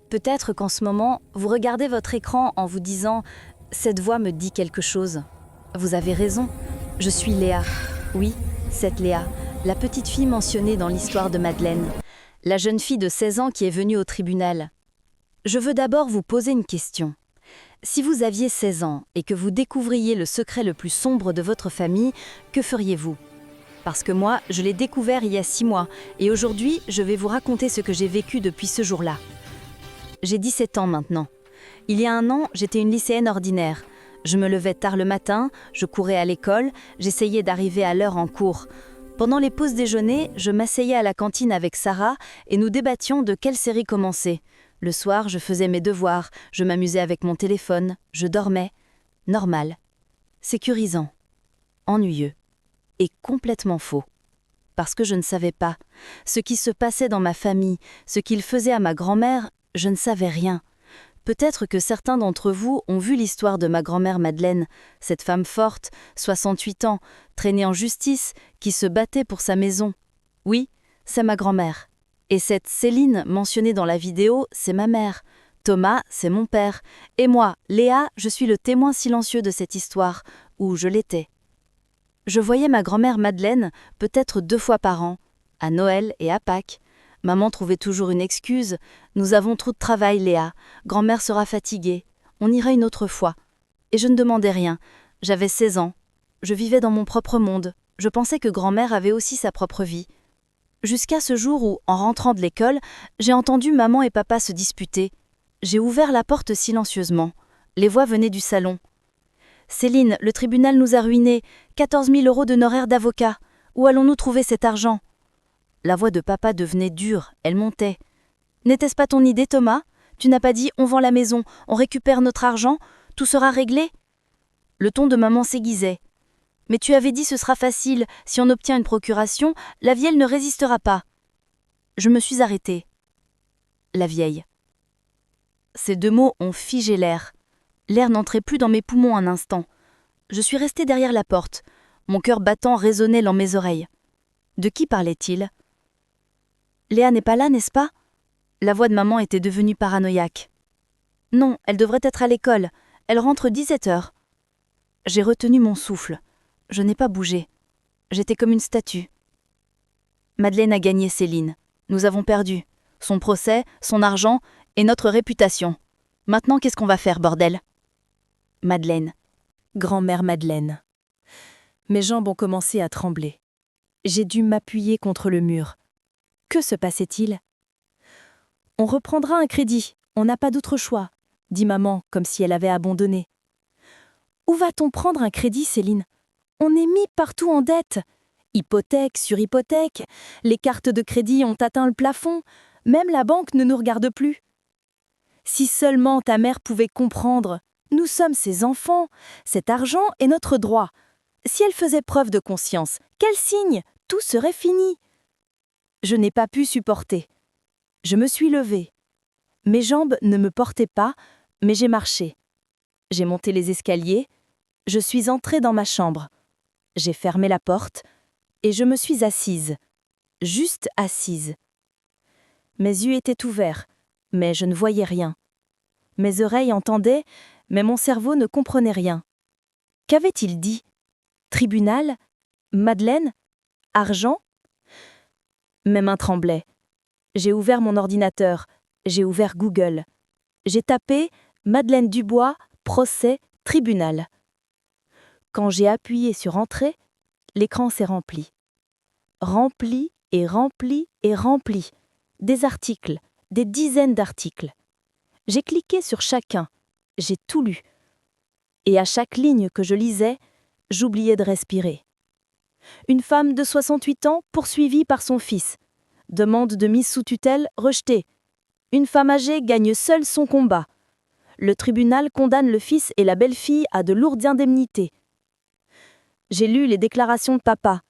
Peut-être qu'en ce moment, vous regardez votre écran en vous disant « Cette voix me dit quelque chose ». Vous avez raison, je suis Léa. Oui, cette Léa, la petite fille mentionnée dans l'histoire de Madeleine. La jeune fille de 16 ans qui est venue au tribunal. Je veux d'abord vous poser une question. Si vous aviez 16 ans et que vous découvriez le secret le plus sombre de votre famille, que feriez-vous ? Parce que moi, je l'ai découvert il y a 6 mois et aujourd'hui, je vais vous raconter ce que j'ai vécu depuis ce jour-là. J'ai 17 ans maintenant. Il y a 1 an, j'étais une lycéenne ordinaire. Je me levais tard le matin, je courais à l'école, j'essayais d'arriver à l'heure en cours. Pendant les pauses déjeuner, je m'asseyais à la cantine avec Sarah et nous débattions de quelle série commencer. Le soir, je faisais mes devoirs, je m'amusais avec mon téléphone, je dormais. Normal. Sécurisant. Ennuyeux. Et complètement faux. Parce que je ne savais pas. Ce qui se passait dans ma famille, ce qu'il faisait à ma grand-mère, je ne savais rien. Peut-être que certains d'entre vous ont vu l'histoire de ma grand-mère Madeleine, cette femme forte, 68 ans, traînée en justice, qui se battait pour sa maison. Oui, c'est ma grand-mère. Et cette Céline mentionnée dans la vidéo, c'est ma mère. Thomas, c'est mon père. Et moi, Léa, je suis le témoin silencieux de cette histoire, ou je l'étais. Je voyais ma grand-mère Madeleine peut-être 2 fois par an, à Noël et à Pâques. Maman trouvait toujours une excuse. « Nous avons trop de travail, Léa. Grand-mère sera fatiguée. On ira une autre fois. » Et je ne demandais rien. J'avais 16 ans. Je vivais dans mon propre monde. Je pensais que grand-mère avait aussi sa propre vie. Jusqu'à ce jour où, en rentrant de l'école, j'ai entendu maman et papa se disputer. J'ai ouvert la porte silencieusement. Les voix venaient du salon. « Céline, le tribunal nous a ruinés. 14 000 € d'honoraires d'avocat. Où allons-nous trouver cet argent ?» La voix de papa devenait dure, elle montait. « N'était-ce pas ton idée, Thomas ? Tu n'as pas dit « on vend la maison, on récupère notre argent, tout sera réglé ?» Le ton de maman s'aiguisait. « Mais tu avais dit ce sera facile, si on obtient une procuration, la vieille ne résistera pas. » Je me suis arrêtée. La vieille. Ces 2 mots ont figé l'air. L'air n'entrait plus dans mes poumons un instant. Je suis restée derrière la porte. Mon cœur battant résonnait dans mes oreilles. De qui parlait-il ? Léa n'est pas là, n'est-ce pas ? La voix de maman était devenue paranoïaque. Non, elle devrait être à l'école. Elle rentre 17h. J'ai retenu mon souffle. Je n'ai pas bougé. J'étais comme une statue. Madeleine a gagné Céline. Nous avons perdu. Son procès, son argent et notre réputation. Maintenant, qu'est-ce qu'on va faire, bordel ? Madeleine. Grand-mère Madeleine. Mes jambes ont commencé à trembler. J'ai dû m'appuyer contre le mur. Que se passait-il ? On reprendra un crédit, on n'a pas d'autre choix, dit maman comme si elle avait abandonné. Où va-t-on prendre un crédit, Céline ? On est mis partout en dette. Hypothèque sur hypothèque, les cartes de crédit ont atteint le plafond, même la banque ne nous regarde plus. Si seulement ta mère pouvait comprendre, nous sommes ses enfants, cet argent est notre droit. Si elle faisait preuve de conscience, quel signe ? Tout serait fini. Je n'ai pas pu supporter. Je me suis levée. Mes jambes ne me portaient pas, mais j'ai marché. J'ai monté les escaliers. Je suis entrée dans ma chambre. J'ai fermé la porte et je me suis assise. Juste assise. Mes yeux étaient ouverts, mais je ne voyais rien. Mes oreilles entendaient, mais mon cerveau ne comprenait rien. Qu'avait-il dit ? Tribunal ? Madeleine ? Argent ? Mes mains tremblaient. J'ai ouvert mon ordinateur, j'ai ouvert Google. J'ai tapé « Madeleine Dubois, procès, tribunal ». Quand j'ai appuyé sur « Entrée », l'écran s'est rempli. Rempli et rempli et rempli. Des articles, des dizaines d'articles. J'ai cliqué sur chacun, j'ai tout lu. Et à chaque ligne que je lisais, j'oubliais de respirer. Une femme de 68 ans poursuivie par son fils. Demande de mise sous tutelle rejetée. Une femme âgée gagne seule son combat. Le tribunal condamne le fils et la belle-fille à de lourdes indemnités. J'ai lu les déclarations de papa.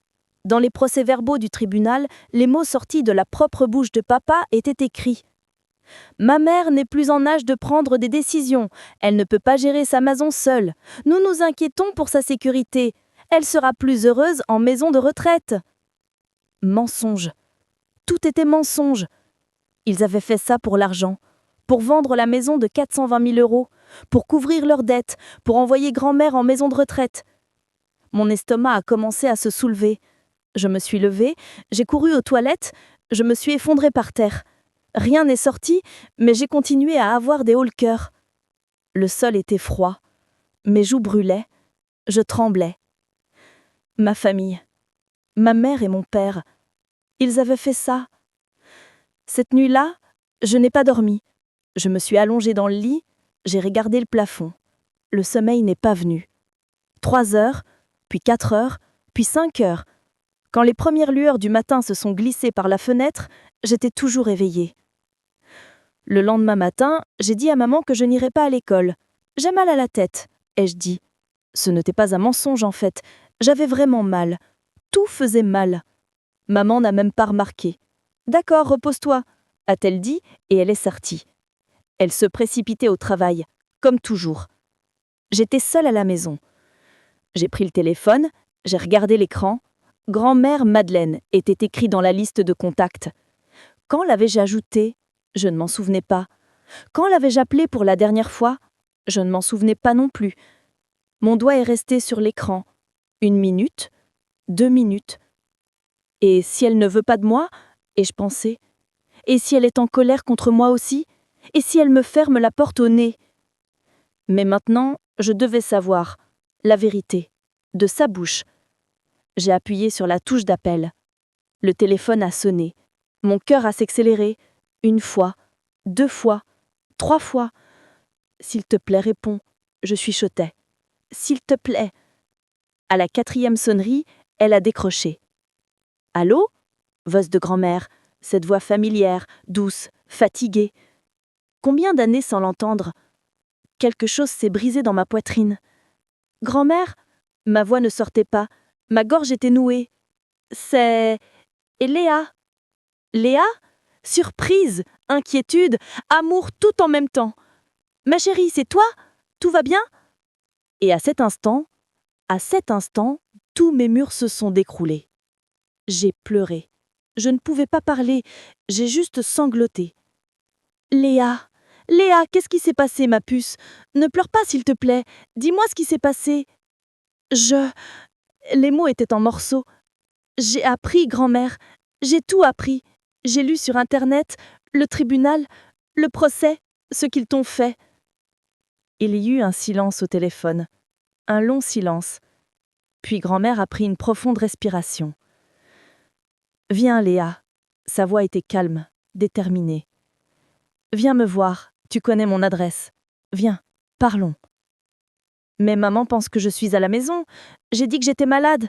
Dans les procès-verbaux du tribunal, les mots sortis de la propre bouche de papa étaient écrits. « Ma mère n'est plus en âge de prendre des décisions. Elle ne peut pas gérer sa maison seule. Nous nous inquiétons pour sa sécurité. Elle sera plus heureuse en maison de retraite. » Mensonge. Tout était mensonge. Ils avaient fait ça pour l'argent. pour vendre la maison de 420 000 euros, pour couvrir leurs dettes, pour envoyer grand-mère en maison de retraite. Mon estomac a commencé à se soulever. Je me suis levée, j'ai couru aux toilettes, je me suis effondrée par terre. Rien n'est sorti, mais j'ai continué à avoir des hauts-le-cœur. Le sol était froid, mes joues brûlaient, je tremblais. Ma famille, ma mère et mon père, ils avaient fait ça. Cette nuit-là, je n'ai pas dormi. Je me suis allongée dans le lit, j'ai regardé le plafond. Le sommeil n'est pas venu. 3 heures, puis 4 heures, puis 5 heures. Quand les premières lueurs du matin se sont glissées par la fenêtre, j'étais toujours éveillée. Le lendemain matin, j'ai dit à maman que je n'irais pas à l'école. J'ai mal à la tête, ai-je dit. Ce n'était pas un mensonge en fait, j'avais vraiment mal. Tout faisait mal. Maman n'a même pas remarqué. D'accord, repose-toi, a-t-elle dit, et elle est sortie. Elle se précipitait au travail, comme toujours. J'étais seule à la maison. J'ai pris le téléphone, j'ai regardé l'écran. Grand-mère Madeleine était écrit dans la liste de contacts. Quand l'avais-je ajoutée ? Je ne m'en souvenais pas. Quand l'avais-je appelée pour la dernière fois ? Je ne m'en souvenais pas non plus. Mon doigt est resté sur l'écran. 1 minute, 2 minutes. Et si elle ne veut pas de moi ? Ai-je pensé. Et si elle est en colère contre moi aussi ? Et si elle me ferme la porte au nez ? Mais maintenant, je devais savoir la vérité, de sa bouche. J'ai appuyé sur la touche d'appel. Le téléphone a sonné. Mon cœur a s'accéléré. 1 fois, 2 fois, 3 fois. S'il te plaît, réponds, je chuchotais. S'il te plaît. À la 4e sonnerie, elle a décroché. Allô ? Voix de grand-mère, cette voix familière, douce, fatiguée. Combien d'années sans l'entendre ? Quelque chose s'est brisé dans ma poitrine. Grand-mère ? Ma voix ne sortait pas. Ma gorge était nouée. C'est... Et Léa ? Léa ? Surprise, inquiétude, amour tout en même temps. Ma chérie, c'est toi ? Tout va bien ? Et à cet instant, tous mes murs se sont décroulés. J'ai pleuré. Je ne pouvais pas parler, j'ai juste sangloté. Léa, qu'est-ce qui s'est passé, ma puce ? Ne pleure pas, s'il te plaît. Dis-moi ce qui s'est passé. Les mots étaient en morceaux. J'ai appris, grand-mère. J'ai tout appris. J'ai lu sur Internet, le tribunal, le procès, ce qu'ils t'ont fait. Il y eut un silence au téléphone. Un long silence. Puis grand-mère a pris une profonde respiration. Viens, Léa. Sa voix était calme, déterminée. Viens me voir, tu connais mon adresse. Viens, parlons. Mais maman pense que je suis à la maison. J'ai dit que j'étais malade.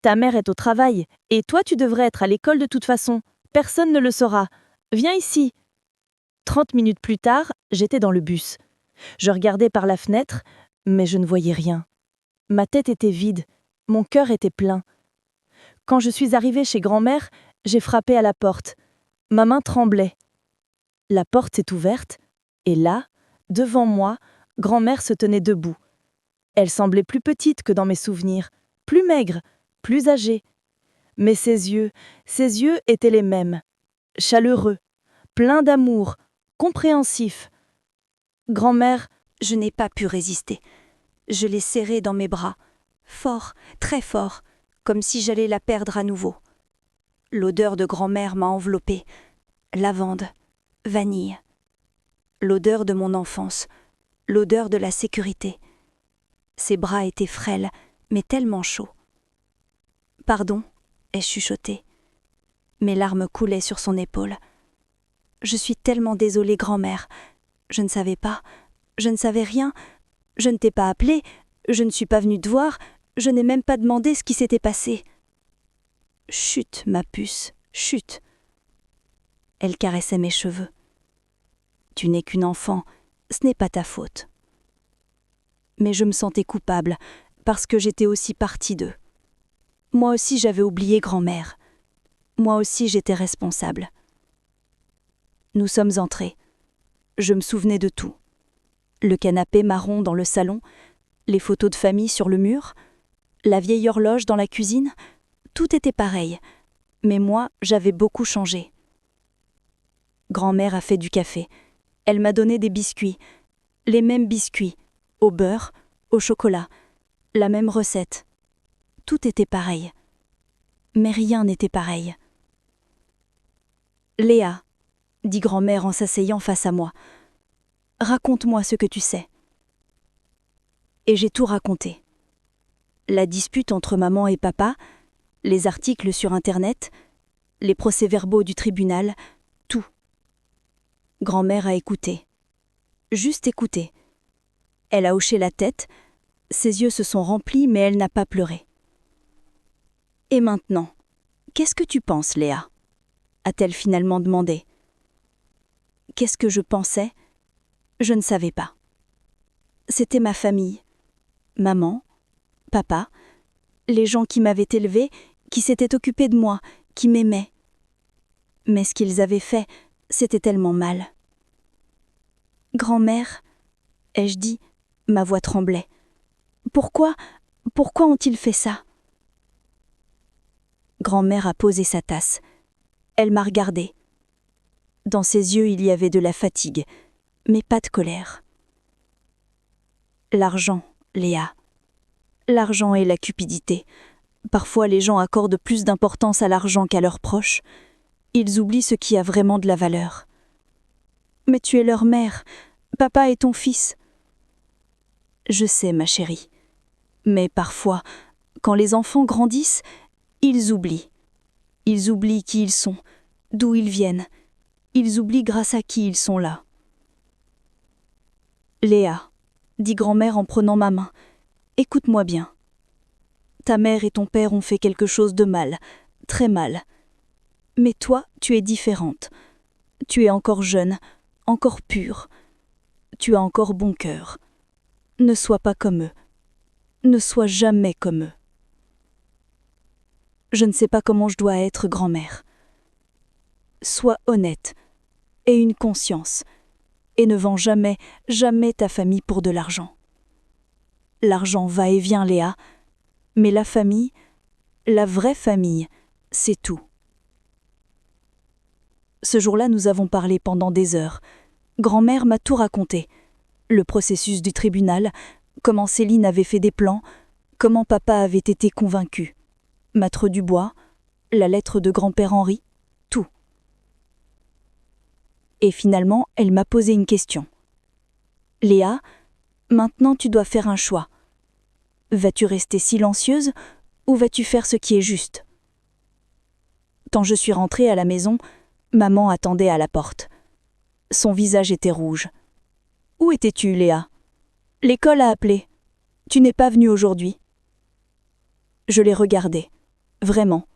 Ta mère est au travail, et toi tu devrais être à l'école de toute façon. Personne ne le saura. Viens ici. 30 minutes plus tard, j'étais dans le bus. Je regardais par la fenêtre, mais je ne voyais rien. Ma tête était vide, mon cœur était plein. Quand je suis arrivée chez grand-mère, j'ai frappé à la porte. Ma main tremblait. La porte s'est ouverte, et là, devant moi, grand-mère se tenait debout. Elle semblait plus petite que dans mes souvenirs, plus maigre, plus âgée. Mais ses yeux étaient les mêmes, chaleureux, pleins d'amour, compréhensifs. Grand-mère, Je n'ai pas pu résister. Je l'ai serrée dans mes bras, fort, très fort, comme si j'allais la perdre à nouveau. L'odeur de grand-mère m'a enveloppée. Lavande, vanille. L'odeur de mon enfance, l'odeur de la sécurité. Ses bras étaient frêles, mais tellement chauds. Pardon, ai-je chuchoté. Mes larmes coulaient sur son épaule. Je suis tellement désolée, grand-mère. Je ne savais pas, je ne savais rien. Je ne t'ai pas appelée, je ne suis pas venue te voir, je n'ai même pas demandé ce qui s'était passé. Chut, ma puce, chut. Elle caressait mes cheveux. Tu n'es qu'une enfant, ce n'est pas ta faute. Mais je me sentais coupable, parce que j'étais aussi partie d'eux. Moi aussi j'avais oublié grand-mère. Moi aussi j'étais responsable. Nous sommes entrés. Je me souvenais de tout. Le canapé marron dans le salon, les photos de famille sur le mur, la vieille horloge dans la cuisine, tout était pareil. Mais moi, j'avais beaucoup changé. Grand-mère a fait du café. Elle m'a donné des biscuits, les mêmes biscuits, au beurre, au chocolat, la même recette. Tout était pareil. Mais rien n'était pareil. Léa, dit grand-mère en s'asseyant face à moi, raconte-moi ce que tu sais. Et j'ai tout raconté. La dispute entre maman et papa, les articles sur Internet, les procès-verbaux du tribunal, tout. Grand-mère a écouté. Juste écouté. Elle a hoché la tête, ses yeux se sont remplis, mais elle n'a pas pleuré. Et maintenant, qu'est-ce que tu penses, Léa ? A-t-elle finalement demandé. Qu'est-ce que je pensais ? Je ne savais pas. C'était ma famille. Maman, papa, les gens qui m'avaient élevée, qui s'étaient occupés de moi, qui m'aimaient. Mais ce qu'ils avaient fait, c'était tellement mal. Grand-mère, ai-je dit, ma voix tremblait. Pourquoi ont-ils fait ça ? Grand-mère a posé sa tasse. Elle m'a regardée. Dans ses yeux, il y avait de la fatigue, mais pas de colère. L'argent, Léa. L'argent et la cupidité. Parfois, les gens accordent plus d'importance à l'argent qu'à leurs proches. Ils oublient ce qui a vraiment de la valeur. Mais tu es leur mère. Papa est ton fils. Je sais, ma chérie. Mais parfois, quand les enfants grandissent, ils oublient. Ils oublient qui ils sont, d'où ils viennent. Ils oublient grâce à qui ils sont là. Léa, dit grand-mère en prenant ma main, écoute-moi bien. Ta mère et ton père ont fait quelque chose de mal, très mal. Mais toi, tu es différente. Tu es encore jeune, encore pure. Tu as encore bon cœur. Ne sois pas comme eux. Ne sois jamais comme eux. Je ne sais pas comment je dois être grand-mère. Sois honnête, aie une conscience, et ne vends jamais, jamais ta famille pour de l'argent. L'argent va et vient, Léa, mais la famille, la vraie famille, c'est tout. Ce jour-là, nous avons parlé pendant des heures. Grand-mère m'a tout raconté. Le processus du tribunal, comment Céline avait fait des plans, comment papa avait été convaincu. Maître Dubois, la lettre de grand-père Henri, tout. Et finalement, elle m'a posé une question. Léa, maintenant tu dois faire un choix. Vas-tu rester silencieuse ou vas-tu faire ce qui est juste ? Quand je suis rentrée à la maison, maman attendait à la porte. Son visage était rouge. « Où étais-tu, Léa ? L'école a appelé. Tu n'es pas venue aujourd'hui. » Je l'ai regardée, vraiment.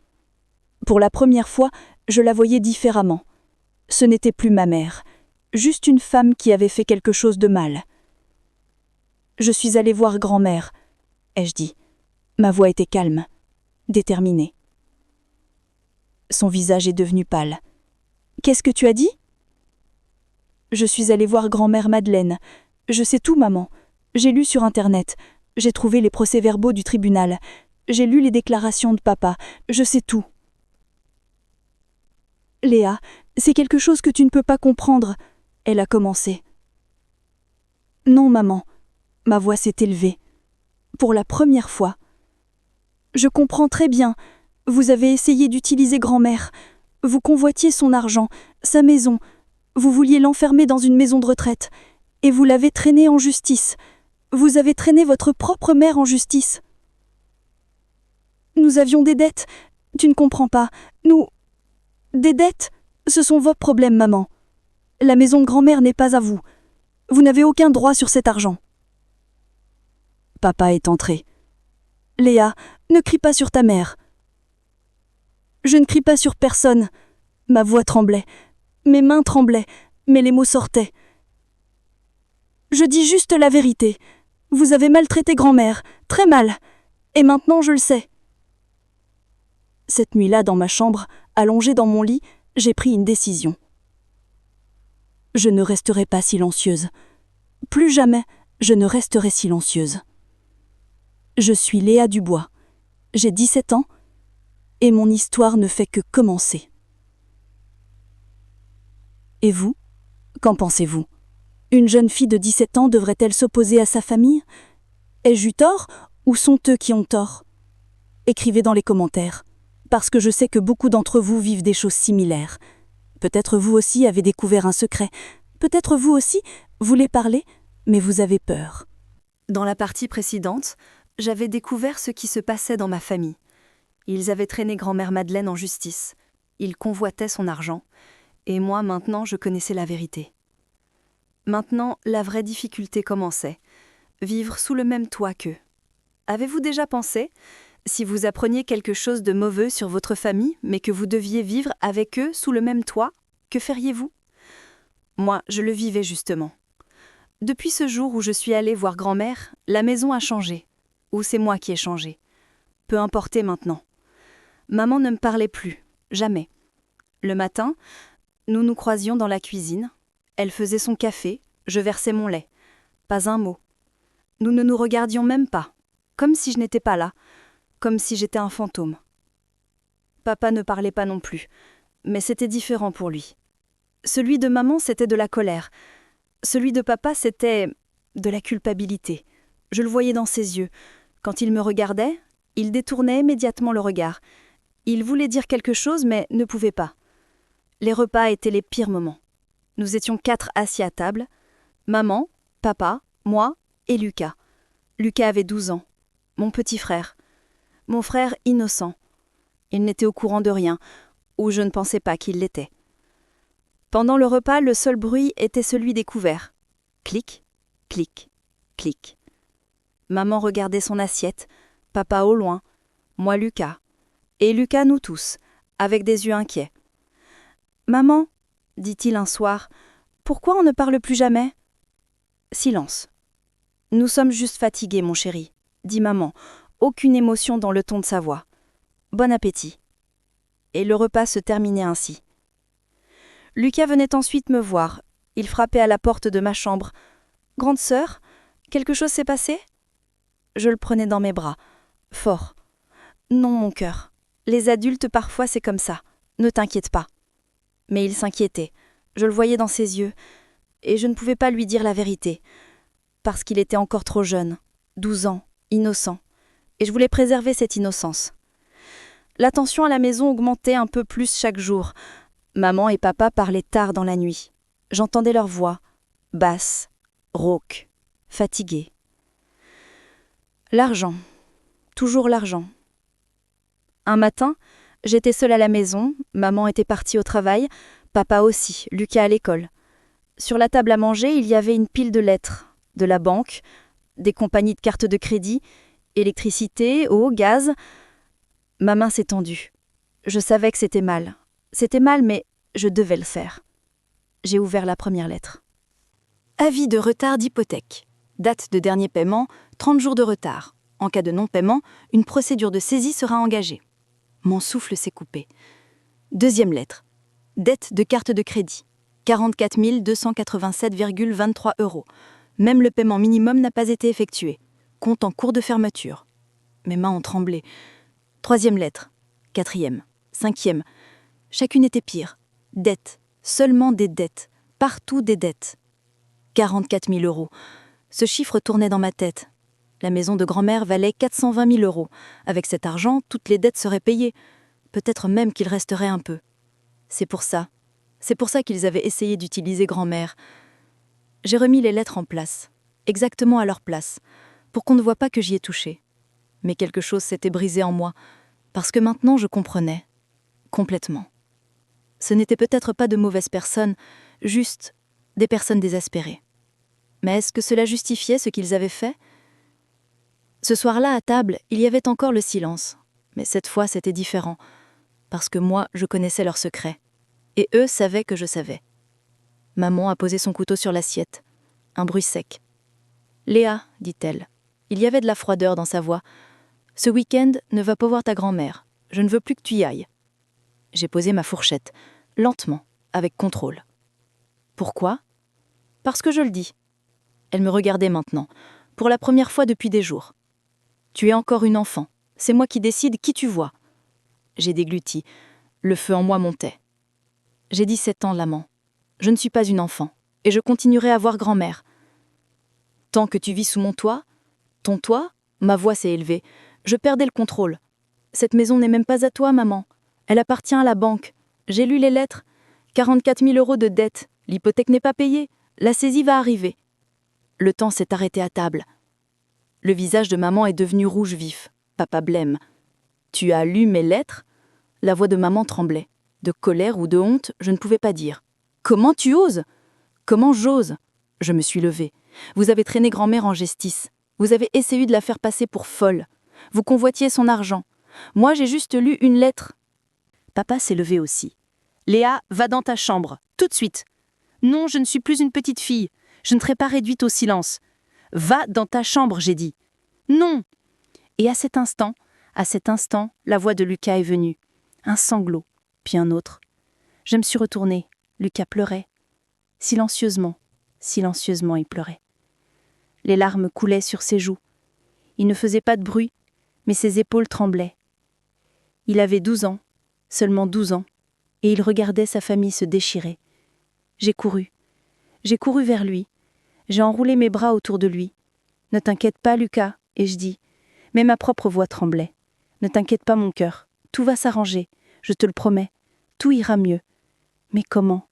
Pour la première fois, je la voyais différemment. Ce n'était plus ma mère, juste une femme qui avait fait quelque chose de mal. Je suis allée voir grand-mère, ai-je dit. Ma voix était calme, déterminée. Son visage est devenu pâle. « Qu'est-ce que tu as dit ? » Je suis allée voir grand-mère Madeleine. Je sais tout, maman. J'ai lu sur Internet. J'ai trouvé les procès-verbaux du tribunal. J'ai lu les déclarations de papa. Je sais tout. Léa, c'est quelque chose que tu ne peux pas comprendre. Elle a commencé. Non, maman. Ma voix s'est élevée. Pour la première fois. Je comprends très bien. Vous avez essayé d'utiliser grand-mère. Vous convoitiez son argent, sa maison. Vous vouliez l'enfermer dans une maison de retraite. Et vous l'avez traînée en justice. Vous avez traîné votre propre mère en justice. Nous avions des dettes. Tu ne comprends pas. Des dettes, ce sont vos problèmes, maman. La maison de grand-mère n'est pas à vous. Vous n'avez aucun droit sur cet argent. Papa est entré. Léa, ne crie pas sur ta mère. Je ne crie pas sur personne. Ma voix tremblait. Mes mains tremblaient, mais les mots sortaient. Je dis juste la vérité. Vous avez maltraité grand-mère, très mal. Et maintenant je le sais. Cette nuit-là, dans ma chambre, allongée dans mon lit, j'ai pris une décision. Je ne resterai pas silencieuse. Plus jamais, je ne resterai silencieuse. Je suis Léa Dubois. J'ai 17 ans et mon histoire ne fait que commencer. Et vous, qu'en pensez-vous ? Une jeune fille de 17 ans devrait-elle s'opposer à sa famille? Ai-je eu tort ou sont eux qui ont tort? Écrivez dans les commentaires, parce que je sais que beaucoup d'entre vous vivent des choses similaires. Peut-être vous aussi avez découvert un secret. Peut-être vous aussi voulez parler, mais vous avez peur. Dans la partie précédente, j'avais découvert ce qui se passait dans ma famille. Ils avaient traîné grand-mère Madeleine en justice. Ils convoitaient son argent. Et moi, maintenant, je connaissais la vérité. Maintenant, la vraie difficulté commençait. Vivre sous le même toit qu'eux. Avez-vous déjà pensé, si vous appreniez quelque chose de mauvais sur votre famille, mais que vous deviez vivre avec eux sous le même toit, que feriez-vous? Moi, je le vivais justement. Depuis ce jour où je suis allée voir grand-mère, la maison a changé. Ou c'est moi qui ai changé. Peu importe maintenant. Maman ne me parlait plus, jamais. Le matin, nous nous croisions dans la cuisine. Elle faisait son café, je versais mon lait. Pas un mot. Nous ne nous regardions même pas, comme si je n'étais pas là, comme si j'étais un fantôme. Papa ne parlait pas non plus, mais c'était différent pour lui. Celui de maman, c'était de la colère. Celui de papa, c'était de la culpabilité. Je le voyais dans ses yeux. Quand il me regardait, il détournait immédiatement le regard. Il voulait dire quelque chose, mais ne pouvait pas. Les repas étaient les pires moments. Nous étions 4 assis à table. Maman, papa, moi et Lucas. Lucas avait 12 ans. Mon petit frère. Mon frère innocent. Il n'était au courant de rien, ou je ne pensais pas qu'il l'était. Pendant le repas, le seul bruit était celui des couverts. Clic, clic, clic. Maman regardait son assiette, papa au loin, moi Lucas. Et Lucas nous tous, avec des yeux inquiets. « Maman, dit-il un soir, pourquoi on ne parle plus jamais ?» Silence. « Nous sommes juste fatigués, mon chéri, » dit maman, aucune émotion dans le ton de sa voix. « Bon appétit. » Et le repas se terminait ainsi. Lucas venait ensuite me voir. Il frappait à la porte de ma chambre. « Grande sœur, quelque chose s'est passé ?» Je le prenais dans mes bras. Fort. « Non, mon cœur. Les adultes, parfois, c'est comme ça. Ne t'inquiète pas. » Mais il s'inquiétait. Je le voyais dans ses yeux. Et je ne pouvais pas lui dire la vérité. Parce qu'il était encore trop jeune. 12 ans, innocent. Et je voulais préserver cette innocence. La tension à la maison augmentait un peu plus chaque jour. Maman et papa parlaient tard dans la nuit. J'entendais leur voix, basse, rauque, fatiguée. L'argent. Toujours l'argent. Un matin, j'étais seule à la maison, maman était partie au travail, papa aussi, Lucas à l'école. Sur la table à manger, il y avait une pile de lettres, de la banque, des compagnies de cartes de crédit, électricité, eau, gaz. Ma main s'est tendue. Je savais que c'était mal. C'était mal, mais je devais le faire. J'ai ouvert la première lettre. Avis de retard d'hypothèque. Date de dernier paiement, 30 jours de retard. En cas de non-paiement, une procédure de saisie sera engagée. Mon souffle s'est coupé. Deuxième lettre. Dette de carte de crédit. 44 287,23 €. Même le paiement minimum n'a pas été effectué. Compte en cours de fermeture. Mes mains ont tremblé. Troisième lettre. Quatrième. Cinquième. Chacune était pire. Dettes. Seulement des dettes. Partout des dettes. 44 000 €. Ce chiffre tournait dans ma tête. La maison de grand-mère valait 420 000 €. Avec cet argent, toutes les dettes seraient payées. Peut-être même qu'il resterait un peu. C'est pour ça qu'ils avaient essayé d'utiliser grand-mère. J'ai remis les lettres en place, exactement à leur place, pour qu'on ne voie pas que j'y ai touché. Mais quelque chose s'était brisé en moi, parce que maintenant je comprenais. Complètement. Ce n'étaient peut-être pas de mauvaises personnes, juste des personnes désespérées. Mais est-ce que cela justifiait ce qu'ils avaient fait ? Ce soir-là, à table, il y avait encore le silence. Mais cette fois, c'était différent, parce que moi, je connaissais leurs secrets. Et eux savaient que je savais. Maman a posé son couteau sur l'assiette. Un bruit sec. « Léa, dit-elle. » Il y avait de la froideur dans sa voix. « Ce week-end, ne va pas voir ta grand-mère. Je ne veux plus que tu y ailles. » J'ai posé ma fourchette, lentement, avec contrôle. « Pourquoi ? » ?»« Parce que je le dis. » Elle me regardait maintenant, pour la première fois depuis des jours. « Tu es encore une enfant. C'est moi qui décide qui tu vois. » J'ai dégluti. Le feu en moi montait. « J'ai 17 ans, l'amant. Je ne suis pas une enfant. et je continuerai à voir grand-mère. Tant que tu vis sous mon toit, ton toit, ma voix s'est élevée. Je perdais le contrôle. Cette maison n'est même pas à toi, maman. Elle appartient à la banque. J'ai lu les lettres. 44 000 € de dette. L'hypothèque n'est pas payée. La saisie va arriver. Le temps s'est arrêté à table. Le visage de maman est devenu rouge vif. Papa blême. Tu as lu mes lettres ? La voix de maman tremblait. De colère ou de honte, je ne pouvais pas dire. Comment tu oses ? Comment j'ose ? Je me suis levée. Vous avez traîné grand-mère en justice. Vous avez essayé de la faire passer pour folle. Vous convoitiez son argent. Moi, j'ai juste lu une lettre. Papa s'est levé aussi. Léa, va dans ta chambre, tout de suite. Non, je ne suis plus une petite fille. Je ne serai pas réduite au silence. Va dans ta chambre, j'ai dit. Non. Et à cet instant, la voix de Lucas est venue. Un sanglot, puis un autre. Je me suis retournée. Lucas pleurait. Silencieusement, il pleurait. Les larmes coulaient sur ses joues. Il ne faisait pas de bruit, mais ses épaules tremblaient. Il avait 12 ans, seulement 12 ans, et il regardait sa famille se déchirer. J'ai couru vers lui. J'ai enroulé mes bras autour de lui. « Ne t'inquiète pas, Lucas », ai-je dit. Mais ma propre voix tremblait. « Ne t'inquiète pas, mon cœur. Tout va s'arranger. Je te le promets. Tout ira mieux. » Mais comment ?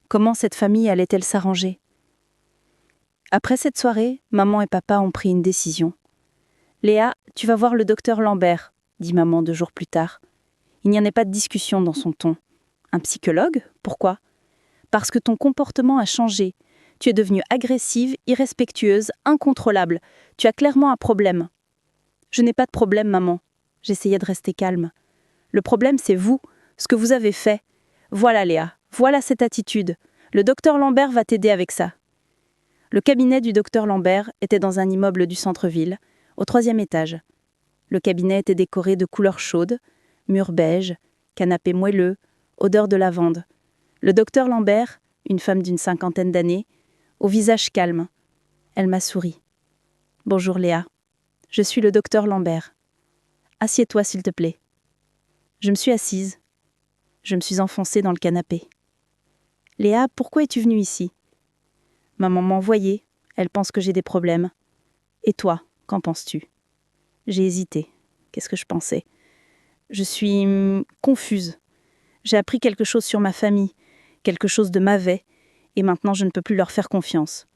Comment cette famille allait-elle s'arranger ? Après cette soirée, maman et papa ont pris une décision. « Léa, tu vas voir le docteur Lambert », dit maman 2 jours plus tard. Il n'y en a pas de discussion dans son ton. « Un psychologue ? Pourquoi ? » Parce que ton comportement a changé. Tu es devenue agressive, irrespectueuse, incontrôlable. Tu as clairement un problème. Je n'ai pas de problème, maman. J'essayais de rester calme. Le problème, c'est vous, ce que vous avez fait. Voilà, Léa, voilà cette attitude. Le docteur Lambert va t'aider avec ça. Le cabinet du docteur Lambert était dans un immeuble du centre-ville, au 3e étage. Le cabinet était décoré de couleurs chaudes, murs beige, canapé moelleux, odeur de lavande. Le docteur Lambert, une femme d'une 50aine d'années, au visage calme. Elle m'a souri. « Bonjour Léa, je suis le docteur Lambert. Assieds-toi s'il te plaît. » Je me suis assise. Je me suis enfoncée dans le canapé. « Léa, pourquoi es-tu venue ici ? » Maman m'a envoyée, elle pense que j'ai des problèmes. Et toi, qu'en penses-tu ? J'ai hésité. Qu'est-ce que je pensais ? Je suis confuse. J'ai appris quelque chose sur ma famille, quelque chose de mauvais, et maintenant je ne peux plus leur faire confiance.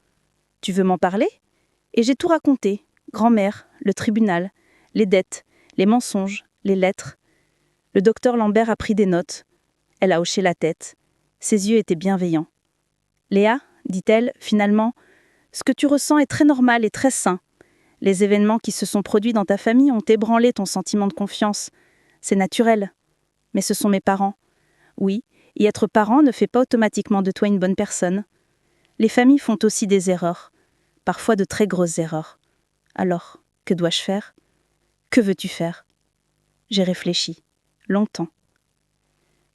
Tu veux m'en parler ? Et j'ai tout raconté. Grand-mère, le tribunal, les dettes, les mensonges, les lettres. Le docteur Lambert a pris des notes. Elle a hoché la tête. Ses yeux étaient bienveillants. « Léa, dit-elle, finalement, ce que tu ressens est très normal et très sain. Les événements qui se sont produits dans ta famille ont ébranlé ton sentiment de confiance. C'est naturel. Mais ce sont mes parents. Oui, et être parent ne fait pas automatiquement de toi une bonne personne. Les familles font aussi des erreurs, parfois de très grosses erreurs. Alors, que dois-je faire ? Que veux-tu faire ? » J'ai réfléchi, longtemps.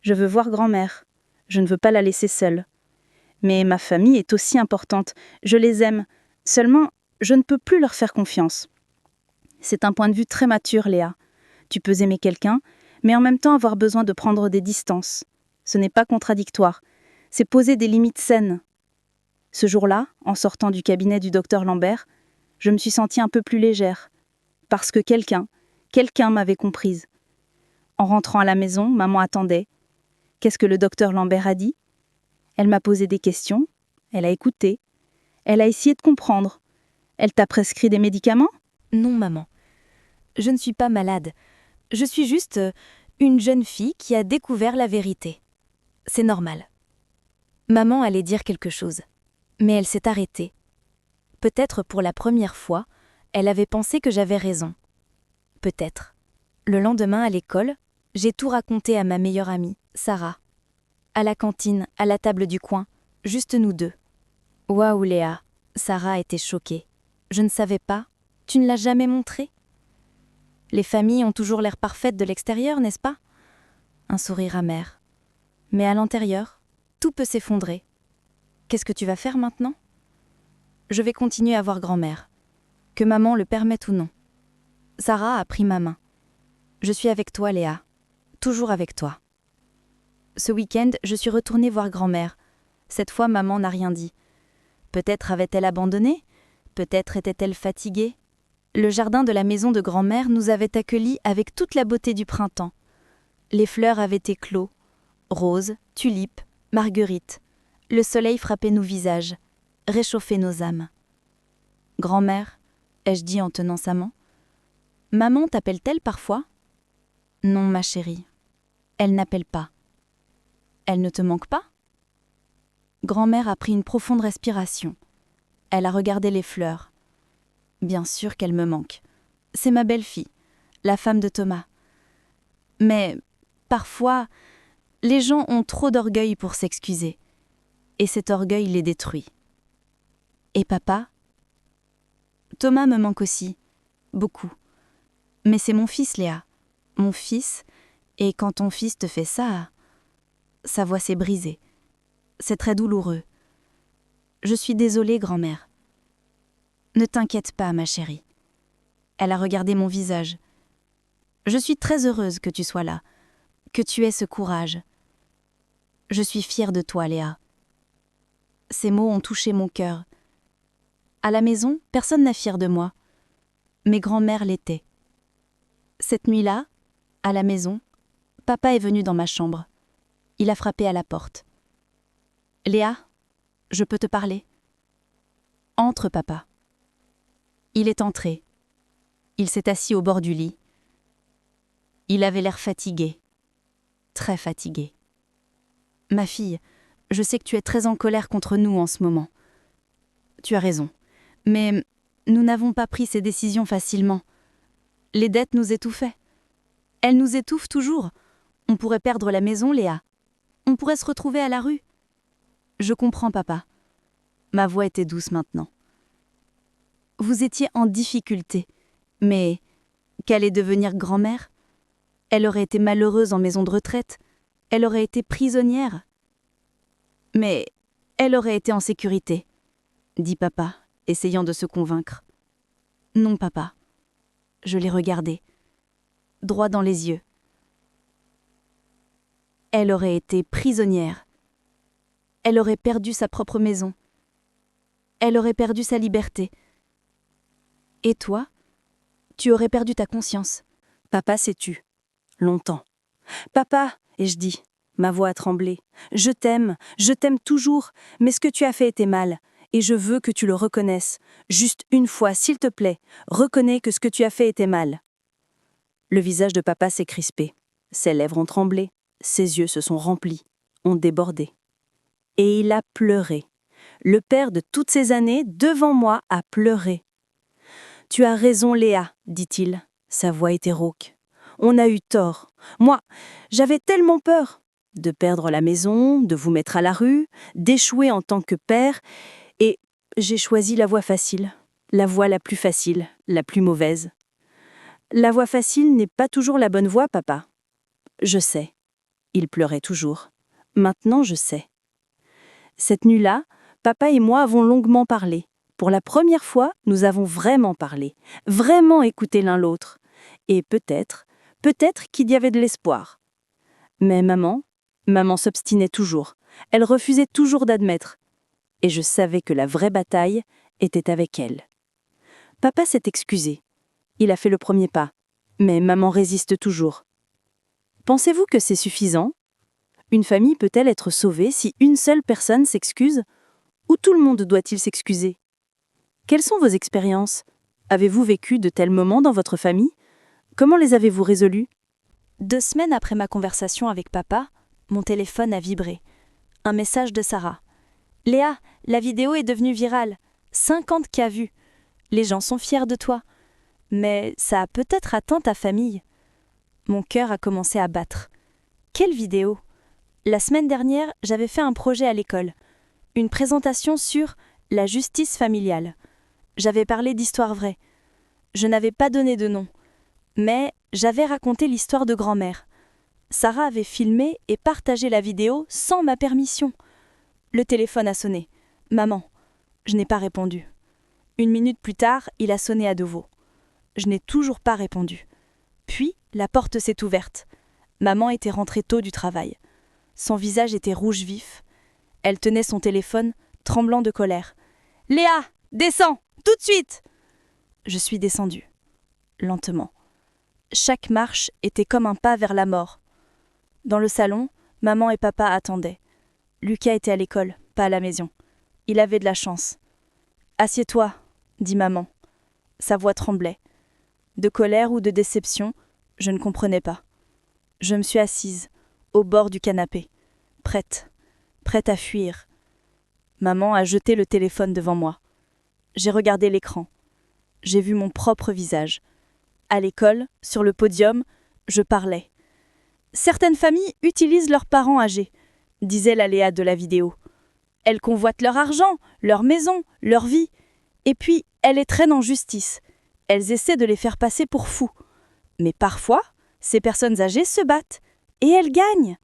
Je veux voir grand-mère. Je ne veux pas la laisser seule. Mais ma famille est aussi importante. Je les aime. Seulement, je ne peux plus leur faire confiance. C'est un point de vue très mature, Léa. Tu peux aimer quelqu'un, mais en même temps avoir besoin de prendre des distances. Ce n'est pas contradictoire. C'est poser des limites saines. Ce jour-là, en sortant du cabinet du docteur Lambert, je me suis sentie un peu plus légère. Parce que quelqu'un m'avait comprise. En rentrant à la maison, maman attendait. Qu'est-ce que le docteur Lambert a dit ? Elle m'a posé des questions, elle a écouté, elle a essayé de comprendre. Elle t'a prescrit des médicaments ? Non, maman. Je ne suis pas malade. Je suis juste une jeune fille qui a découvert la vérité. C'est normal. Maman allait dire quelque chose, mais elle s'est arrêtée. Peut-être pour la première fois, elle avait pensé que j'avais raison. Peut-être. Le lendemain à l'école, j'ai tout raconté à ma meilleure amie, Sarah. À la cantine, à la table du coin, juste nous deux. Waouh Léa, Sarah était choquée. Je ne savais pas. Tu ne l'as jamais montré ? Les familles ont toujours l'air parfaites de l'extérieur, n'est-ce pas ? Un sourire amer. Mais à l'intérieur, tout peut s'effondrer. Qu'est-ce que tu vas faire maintenant ? Je vais continuer à voir grand-mère. Que maman le permette ou non. Sarah a pris ma main. Je suis avec toi, Léa. Toujours avec toi. Ce week-end, je suis retournée voir grand-mère. Cette fois, maman n'a rien dit. Peut-être avait-elle abandonné? Peut-être était-elle fatiguée? Le jardin de la maison de grand-mère nous avait accueillis avec toute la beauté du printemps. Les fleurs avaient éclos, roses, tulipes, marguerites. Le soleil frappait nos visages, réchauffait nos âmes. « Grand-mère » ai-je dit en tenant sa main. « Maman t'appelle-t-elle parfois ?»« Non, ma chérie. Elle n'appelle pas. »« Elle ne te manque pas ?» Grand-mère a pris une profonde respiration. Elle a regardé les fleurs. Bien sûr qu'elle me manque. C'est ma belle-fille, la femme de Thomas. Mais, parfois, les gens ont trop d'orgueil pour s'excuser. Et cet orgueil les détruit. Et papa ? Thomas me manque aussi, beaucoup. Mais c'est mon fils, Léa. Mon fils, et quand ton fils te fait ça, sa voix s'est brisée. C'est très douloureux. Je suis désolée, grand-mère. Ne t'inquiète pas, ma chérie. Elle a regardé mon visage. Je suis très heureuse que tu sois là, que tu aies ce courage. Je suis fière de toi, Léa. Ces mots ont touché mon cœur. À la maison, personne n'est fier de moi. Mes grands-mères l'étaient. Cette nuit-là, à la maison, papa est venu dans ma chambre. Il a frappé à la porte. « Léa, je peux te parler ?»« Entre, papa. » Il est entré. Il s'est assis au bord du lit. Il avait l'air fatigué, très fatigué. « Ma fille, je sais que tu es très en colère contre nous en ce moment. Tu as raison, mais nous n'avons pas pris ces décisions facilement. Les dettes nous étouffaient. Elles nous étouffent toujours. On pourrait perdre la maison, Léa. On pourrait se retrouver à la rue. Je comprends, papa. » Ma voix était douce maintenant. Vous étiez en difficulté, mais qu'allait devenir grand-mère? Elle aurait été malheureuse en maison de retraite. Elle aurait été prisonnière. Mais elle aurait été en sécurité, dit papa, essayant de se convaincre. Non, papa. Je l'ai regardé, droit dans les yeux. Elle aurait été prisonnière. Elle aurait perdu sa propre maison. Elle aurait perdu sa liberté. Et toi, tu aurais perdu ta conscience. Papa s'est tu. Longtemps. Papa, ai-je dit, ma voix a tremblé. Je t'aime toujours, mais ce que tu as fait était mal. Et je veux que tu le reconnaisses. Juste une fois, s'il te plaît, reconnais que ce que tu as fait était mal. Le visage de papa s'est crispé. Ses lèvres ont tremblé. Ses yeux se sont remplis, ont débordé. Et il a pleuré. Le père de toutes ces années, devant moi, a pleuré. « Tu as raison, Léa, dit-il. Sa voix était rauque. On a eu tort. Moi, j'avais tellement peur de perdre la maison, de vous mettre à la rue, d'échouer en tant que père, et j'ai choisi la voie facile, la voie la plus facile, la plus mauvaise. La voie facile n'est pas toujours la bonne voie, papa. Je sais. Il pleurait toujours. Maintenant, je sais. Cette nuit-là, papa et moi avons longuement parlé. Pour la première fois, nous avons vraiment parlé, vraiment écouté l'un l'autre. Et peut-être qu'il y avait de l'espoir. Mais maman s'obstinait toujours. Elle refusait toujours d'admettre. Et je savais que la vraie bataille était avec elle. Papa s'est excusé. Il a fait le premier pas. Mais maman résiste toujours. Pensez-vous que c'est suffisant ? Une famille peut-elle être sauvée si une seule personne s'excuse ? Ou tout le monde doit-il s'excuser ? Quelles sont vos expériences ? Avez-vous vécu de tels moments dans votre famille ? Comment les avez-vous résolus ? 2 semaines après ma conversation avec papa, mon téléphone a vibré. Un message de Sarah. « Léa, la vidéo est devenue virale. 50 cas vus. Les gens sont fiers de toi. Mais ça a peut-être atteint ta famille. » Mon cœur a commencé à battre. Quelle vidéo ? La semaine dernière, j'avais fait un projet à l'école. Une présentation sur la justice familiale. J'avais parlé d'histoires vraies. Je n'avais pas donné de nom. Mais j'avais raconté l'histoire de grand-mère. Sarah avait filmé et partagé la vidéo sans ma permission. Le téléphone a sonné. « Maman ». Je n'ai pas répondu. 1 minute plus tard, il a sonné à nouveau. Je n'ai toujours pas répondu. Puis, la porte s'est ouverte. Maman était rentrée tôt du travail. Son visage était rouge vif. Elle tenait son téléphone, tremblant de colère. Léa, descends, tout de suite !» Je suis descendue, lentement. Chaque marche était comme un pas vers la mort. Dans le salon, maman et papa attendaient. Lucas était à l'école, pas à la maison. Il avait de la chance. « Assieds-toi », dit maman. Sa voix tremblait. De colère ou de déception, je ne comprenais pas. Je me suis assise, au bord du canapé, prête à fuir. Maman a jeté le téléphone devant moi. J'ai regardé l'écran. J'ai vu mon propre visage. À l'école, sur le podium, je parlais. Certaines familles utilisent leurs parents âgés, disait la Léa de la vidéo. Elles convoitent leur argent, leur maison, leur vie. Et puis, elles les traînent en justice. Elles essaient de les faire passer pour fous. Mais parfois, ces personnes âgées se battent. Et elles gagnent.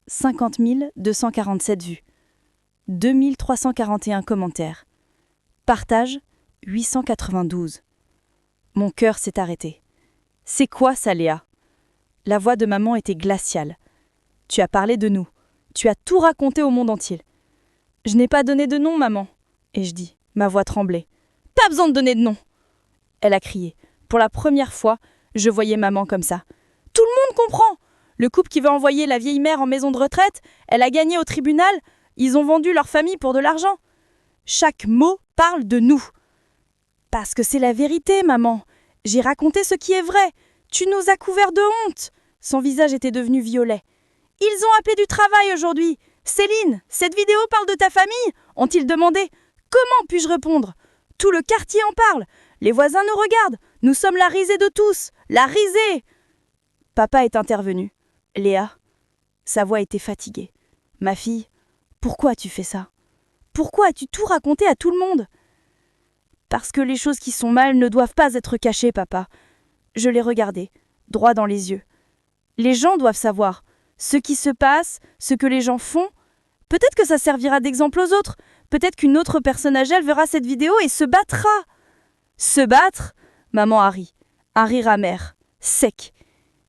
50 247 vues. 2341 commentaires. Partage, 892. Mon cœur s'est arrêté. C'est quoi ça, Léa ? La voix de maman était glaciale. Tu as parlé de nous. Tu as tout raconté au monde entier. Je n'ai pas donné de nom, maman. Et je dis, ma voix tremblait. Pas besoin de donner de nom. Elle a crié. Pour la première fois, je voyais maman comme ça. Tout le monde comprend. Le couple qui veut envoyer la vieille mère en maison de retraite, elle a gagné au tribunal. Ils ont vendu leur famille pour de l'argent. Chaque mot parle de nous. Parce que c'est la vérité, maman. J'ai raconté ce qui est vrai. Tu nous as couverts de honte. Son visage était devenu violet. Ils ont appelé du travail aujourd'hui. Céline, cette vidéo parle de ta famille, ont-ils demandé. Comment puis-je répondre? Tout le quartier en parle. Les voisins nous regardent. Nous sommes la risée de tous. La risée. Papa est intervenu. Léa, sa voix était fatiguée. Ma fille, pourquoi as-tu fait ça? Pourquoi as-tu tout raconté à tout le monde? Parce que les choses qui sont mal ne doivent pas être cachées, papa. Je l'ai regardé, droit dans les yeux. Les gens doivent savoir ce qui se passe, ce que les gens font. Peut-être que ça servira d'exemple aux autres. Peut-être qu'une autre personne âgée verra cette vidéo et se battra. Se battre? Maman a ri. Un rire amer, sec.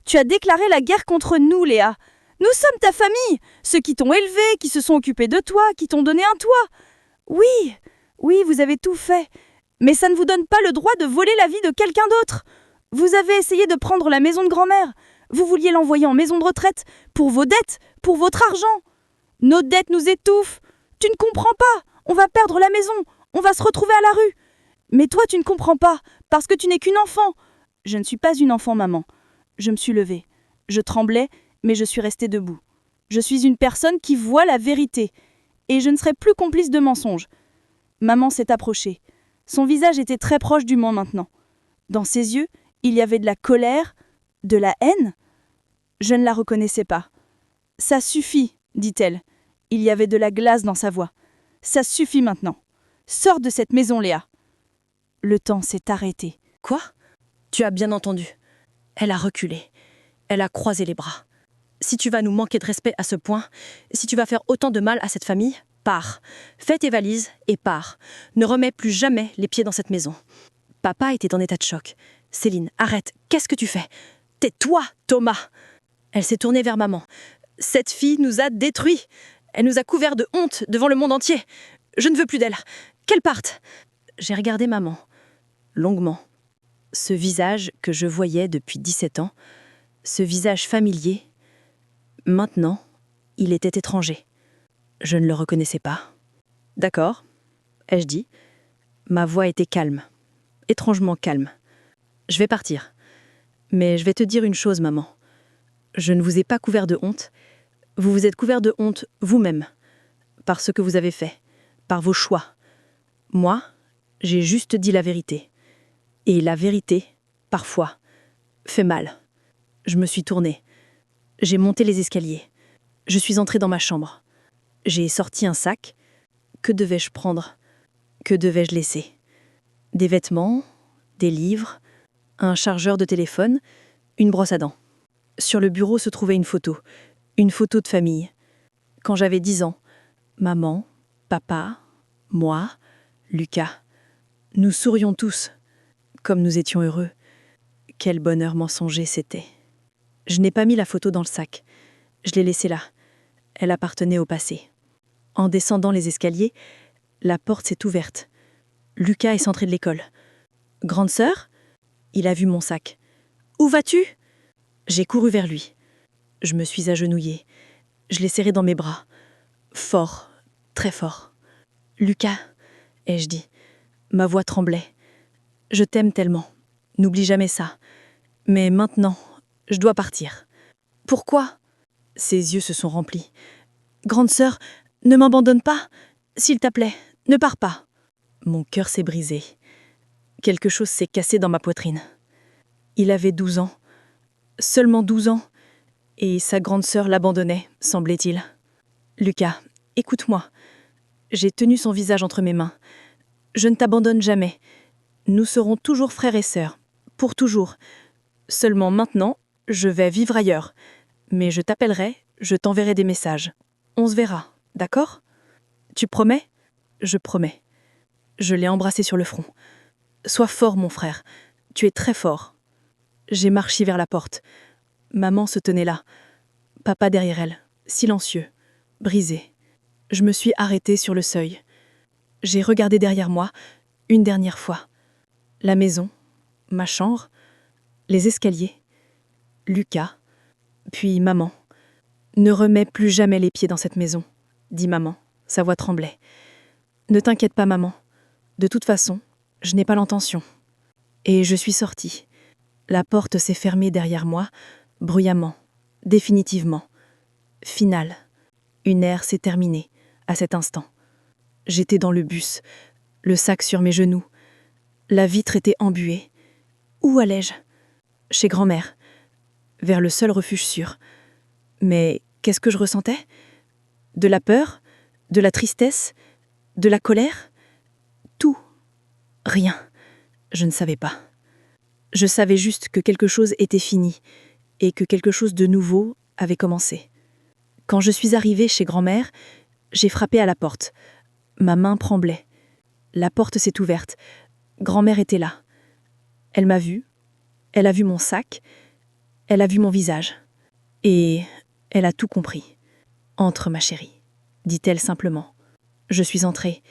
Tu as déclaré la guerre contre nous, Léa. Nous sommes ta famille, ceux qui t'ont élevé, qui se sont occupés de toi, qui t'ont donné un toit. Oui, vous avez tout fait. Mais ça ne vous donne pas le droit de voler la vie de quelqu'un d'autre. Vous avez essayé de prendre la maison de grand-mère. Vous vouliez l'envoyer en maison de retraite, pour vos dettes, pour votre argent. Nos dettes nous étouffent. Tu ne comprends pas. On va perdre la maison. On va se retrouver à la rue. Mais toi, tu ne comprends pas, parce que tu n'es qu'une enfant. Je ne suis pas une enfant, maman. Je me suis levée. Je tremblais, mais je suis restée debout. Je suis une personne qui voit la vérité. Et je ne serai plus complice de mensonges. Maman s'est approchée. Son visage était très proche du mien maintenant. Dans ses yeux, il y avait de la colère, de la haine. Je ne la reconnaissais pas. « Ça suffit, dit-elle. Il y avait de la glace dans sa voix. « Ça suffit maintenant. Sors de cette maison, Léa. » Le temps s'est arrêté. « Quoi ? Tu as bien entendu. » Elle a reculé. Elle a croisé les bras. « Si tu vas nous manquer de respect à ce point, si tu vas faire autant de mal à cette famille, pars. Fais tes valises et pars. Ne remets plus jamais les pieds dans cette maison. » Papa était en état de choc. « Céline, arrête. Qu'est-ce que tu fais ? Tais-toi, Thomas !» Elle s'est tournée vers maman. « Cette fille nous a détruits. Elle nous a couverts de honte devant le monde entier. Je ne veux plus d'elle. Qu'elle parte !» J'ai regardé maman, longuement. Ce visage que je voyais depuis 17 ans, ce visage familier, maintenant, il était étranger. Je ne le reconnaissais pas. « D'accord, » ai-je dit. Ma voix était calme, étrangement calme. « Je vais partir. Mais je vais te dire une chose, maman. Je ne vous ai pas couvert de honte. Vous vous êtes couvert de honte vous-même, par ce que vous avez fait, par vos choix. Moi, j'ai juste dit la vérité. Et la vérité, parfois, fait mal. Je me suis tournée. J'ai monté les escaliers. Je suis entrée dans ma chambre. J'ai sorti un sac. Que devais-je prendre? Que devais-je laisser? Des vêtements, des livres, un chargeur de téléphone, une brosse à dents. Sur le bureau se trouvait une photo de famille. Quand j'avais 10 ans, maman, papa, moi, Lucas, nous sourions tous, comme nous étions heureux. Quel bonheur mensonger c'était. Je n'ai pas mis la photo dans le sac. Je l'ai laissée là. Elle appartenait au passé. En descendant les escaliers, La porte s'est ouverte. Lucas est sorti de l'école. Grande sœur? Il a vu mon sac. Où vas-tu? J'ai couru vers lui. Je me suis agenouillée. Je l'ai serré dans mes bras. Fort, très fort. Lucas, ai-je dit. Ma voix tremblait. Je t'aime tellement. N'oublie jamais ça. Mais maintenant, je dois partir. Pourquoi? Ses yeux se sont remplis. Grande sœur, ne m'abandonne pas. S'il te plaît, ne pars pas. Mon cœur s'est brisé. Quelque chose s'est cassé dans ma poitrine. Il avait 12 ans. Seulement 12 ans. Et sa grande sœur l'abandonnait, semblait-il. Lucas, écoute-moi. J'ai tenu son visage entre mes mains. Je ne t'abandonne jamais. Nous serons toujours frères et sœurs. Pour toujours. Seulement maintenant, je vais vivre ailleurs. Mais je t'appellerai, je t'enverrai des messages. On se verra, d'accord? Tu promets? Je promets. Je l'ai embrassé sur le front. Sois fort, mon frère. Tu es très fort. J'ai marché vers la porte. Maman se tenait là. Papa derrière elle, silencieux, brisé. Je me suis arrêtée sur le seuil. J'ai regardé derrière moi, une dernière fois. La maison, ma chambre, les escaliers, Lucas, puis maman. Ne remets plus jamais les pieds dans cette maison, dit maman. Sa voix tremblait. Ne t'inquiète pas, maman. De toute façon, je n'ai pas l'intention. Et je suis sortie. La porte s'est fermée derrière moi, bruyamment, définitivement. Finale. Une ère s'est terminée, à cet instant. J'étais dans le bus, le sac sur mes genoux. La vitre était embuée. Où allais-je? Chez grand-mère. Vers le seul refuge sûr. Mais qu'est-ce que je ressentais? De la peur? De la tristesse? De la colère? Tout. Rien. Je ne savais pas. Je savais juste que quelque chose était fini et que quelque chose de nouveau avait commencé. Quand je suis arrivée chez grand-mère, j'ai frappé à la porte. Ma main tremblait. La porte s'est ouverte. Grand-mère était là. Elle m'a vue. Elle a vu mon sac. Elle a vu mon visage. Et elle a tout compris. « Entre, ma chérie », dit-elle simplement. Je suis entrée.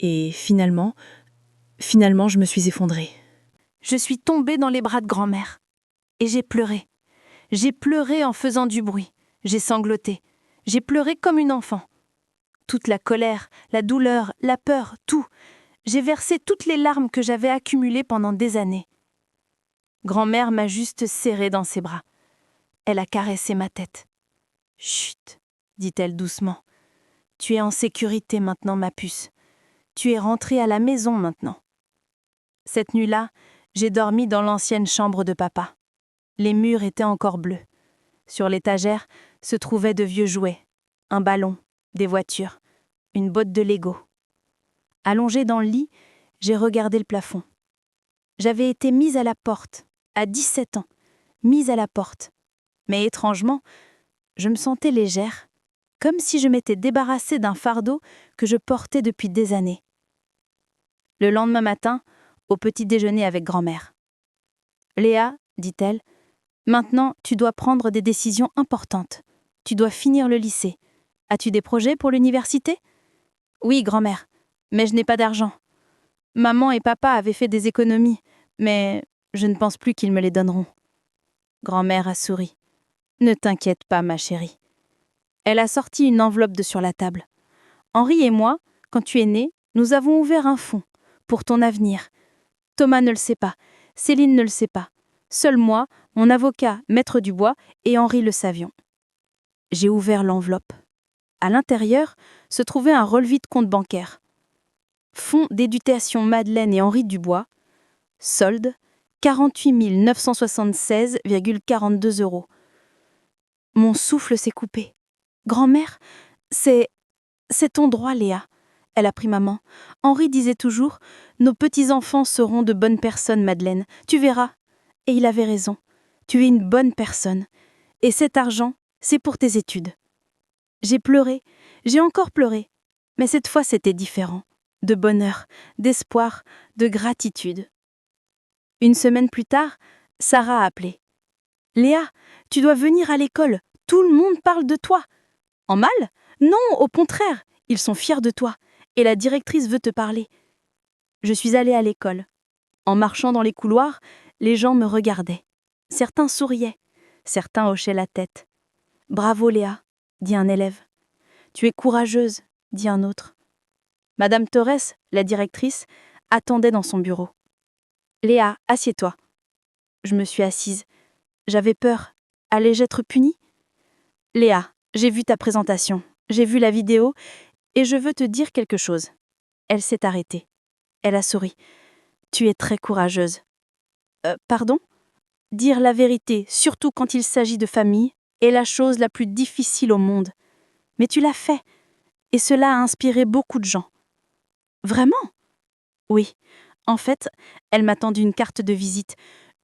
Et finalement, je me suis effondrée. Je suis tombée dans les bras de grand-mère. Et j'ai pleuré. J'ai pleuré en faisant du bruit. J'ai sangloté. J'ai pleuré comme une enfant. Toute la colère, la douleur, la peur, tout. J'ai versé toutes les larmes que j'avais accumulées pendant des années. Grand-mère m'a juste serrée dans ses bras. Elle a caressé ma tête. « Chut !» dit-elle doucement. « Tu es en sécurité maintenant, ma puce. Tu es rentrée à la maison maintenant. » Cette nuit-là, j'ai dormi dans l'ancienne chambre de papa. Les murs étaient encore bleus. Sur l'étagère se trouvaient de vieux jouets, un ballon, des voitures, une botte de Lego. Allongée dans le lit, j'ai regardé le plafond. J'avais été mise à la porte, à 17 ans, mise à la porte. Mais étrangement, je me sentais légère, comme si je m'étais débarrassée d'un fardeau que je portais depuis des années. Le lendemain matin, au petit déjeuner avec grand-mère. « Léa, dit-elle, maintenant tu dois prendre des décisions importantes. Tu dois finir le lycée. As-tu des projets pour l'université ? » Oui, grand-mère, mais je n'ai pas d'argent. Maman et papa avaient fait des économies, mais je ne pense plus qu'ils me les donneront. Grand-mère a souri. Ne t'inquiète pas, ma chérie. Elle a sorti une enveloppe de sur la table. Henri et moi, quand tu es né, nous avons ouvert un fonds pour ton avenir. Thomas ne le sait pas, Céline ne le sait pas. Seul moi, mon avocat, Maître Dubois, et Henri le savions. J'ai ouvert l'enveloppe. À l'intérieur se trouvait un relevé de compte bancaire. Fonds d'éducation Madeleine et Henri Dubois. Solde 48 976,42 €. Mon souffle s'est coupé. Grand-mère, c'est ton droit, Léa. Elle a pris maman. Henri disait toujours « Nos petits-enfants seront de bonnes personnes, Madeleine. Tu verras. » Et il avait raison. Tu es une bonne personne. Et cet argent, c'est pour tes études. J'ai pleuré. J'ai encore pleuré. Mais cette fois, c'était différent. De bonheur, d'espoir, de gratitude. Une semaine plus tard, Sarah a appelé. « Léa, tu dois venir à l'école. Tout le monde parle de toi. » En mal? Non, au contraire. Ils sont fiers de toi. et la directrice veut te parler. Je suis allée à l'école. En marchant dans les couloirs, les gens me regardaient. Certains souriaient, certains hochaient la tête. « Bravo Léa », dit un élève. « Tu es courageuse », dit un autre. Madame Torres, la directrice, attendait dans son bureau. « Léa, assieds-toi. » Je me suis assise. J'avais peur. Allais-je être punie ? « Léa, j'ai vu ta présentation, j'ai vu la vidéo, et je veux te dire quelque chose. » Elle s'est arrêtée. Elle a souri. « Tu es très courageuse. » Pardon ? Dire la vérité, surtout quand il s'agit de famille, est la chose la plus difficile au monde. Mais tu l'as fait, et cela a inspiré beaucoup de gens. Vraiment ? Oui. En fait, elle m'a tendu une carte de visite.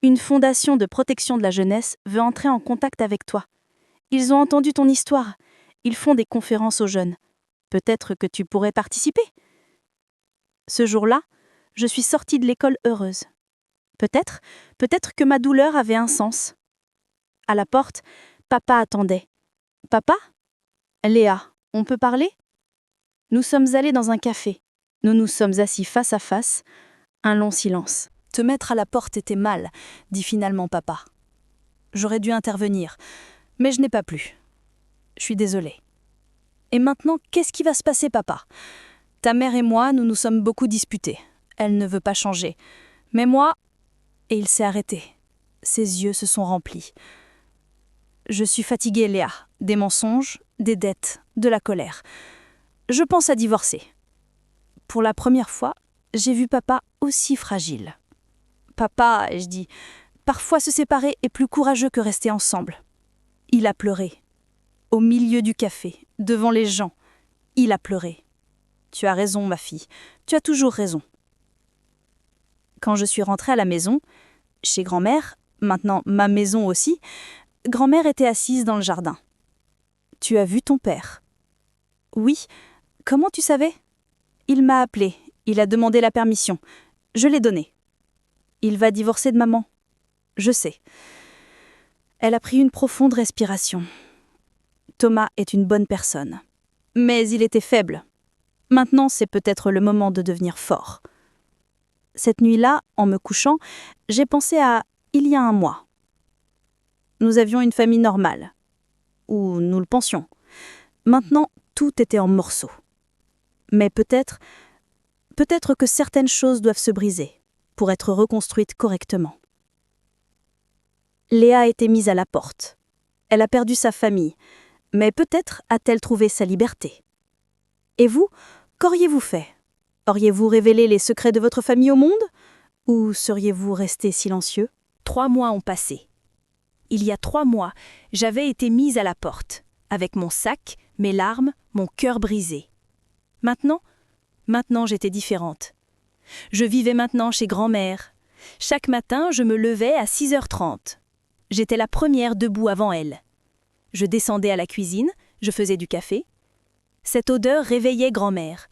Une fondation de protection de la jeunesse veut entrer en contact avec toi. Ils ont entendu ton histoire. Ils font des conférences aux jeunes. Peut-être que tu pourrais participer. Ce jour-là, je suis sortie de l'école heureuse. Peut-être que ma douleur avait un sens. À la porte, papa attendait. « Papa ? Léa, on peut parler ?» Nous sommes allés dans un café. Nous nous sommes assis face à face. Un long silence. « Te mettre à la porte était mal, » dit finalement papa. J'aurais dû intervenir, mais je n'ai pas pu. Je suis désolée. Et maintenant, qu'est-ce qui va se passer, papa ? Ta mère et moi, nous nous sommes beaucoup disputés. Elle ne veut pas changer. Mais moi... Et il s'est arrêté. Ses yeux se sont remplis. Je suis fatiguée, Léa. Des mensonges, des dettes, de la colère. Je pense à divorcer. Pour la première fois, j'ai vu papa aussi fragile. Papa, ai-je dit, parfois se séparer est plus courageux que rester ensemble. Il a pleuré. Au milieu du café, devant les gens, il a pleuré. Tu as raison, ma fille. Tu as toujours raison. Quand je suis rentrée à la maison, chez grand-mère, maintenant ma maison aussi, grand-mère était assise dans le jardin. « Tu as vu ton père ?»« Oui. Comment tu savais ?»« Il m'a appelé. Il a demandé la permission. Je l'ai donnée. »« Il va divorcer de maman. »« Je sais. » Elle a pris une profonde respiration. Thomas est une bonne personne. Mais il était faible. Maintenant, c'est peut-être le moment de devenir fort. Cette nuit-là, en me couchant, j'ai pensé à il y a un mois. Nous avions une famille normale. Ou nous le pensions. Maintenant, tout était en morceaux. Mais peut-être que certaines choses doivent se briser pour être reconstruites correctement. Léa a été mise à la porte. Elle a perdu sa famille, mais peut-être a-t-elle trouvé sa liberté. Et vous, qu'auriez-vous fait ? Auriez-vous révélé les secrets de votre famille au monde ? Ou seriez-vous resté silencieux ? 3 mois ont passé. Il y a 3 mois, j'avais été mise à la porte, avec mon sac, mes larmes, mon cœur brisé. Maintenant, j'étais différente. Je vivais maintenant chez grand-mère. Chaque matin, je me levais à 6h30. J'étais la première debout avant elle. Je descendais à la cuisine, je faisais du café. Cette odeur réveillait grand-mère.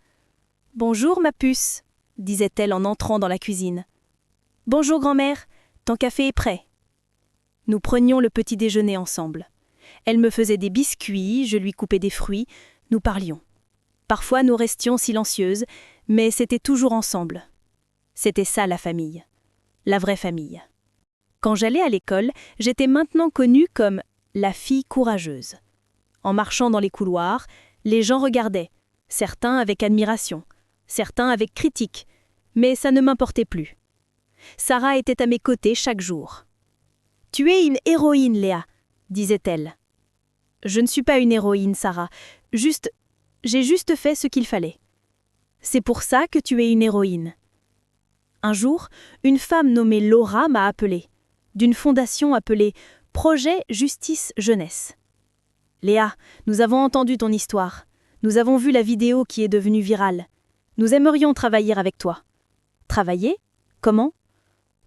« Bonjour, ma puce », disait-elle en entrant dans la cuisine. « Bonjour, grand-mère, ton café est prêt. » Nous prenions le petit déjeuner ensemble. Elle me faisait des biscuits, je lui coupais des fruits, nous parlions. Parfois, nous restions silencieuses, mais c'était toujours ensemble. C'était ça la famille, la vraie famille. Quand j'allais à l'école, j'étais maintenant connue comme la fille courageuse. En marchant dans les couloirs, les gens regardaient, certains avec admiration, certains avec critique, mais ça ne m'importait plus. Sarah était à mes côtés chaque jour. « Tu es une héroïne, Léa », disait-elle. « Je ne suis pas une héroïne, Sarah. J'ai juste fait ce qu'il fallait. C'est pour ça que tu es une héroïne. » Un jour, une femme nommée Laura m'a appelée, d'une fondation appelée Projet Justice Jeunesse. « Léa, nous avons entendu ton histoire. Nous avons vu la vidéo qui est devenue virale. Nous aimerions travailler avec toi. » Travailler ? Comment ?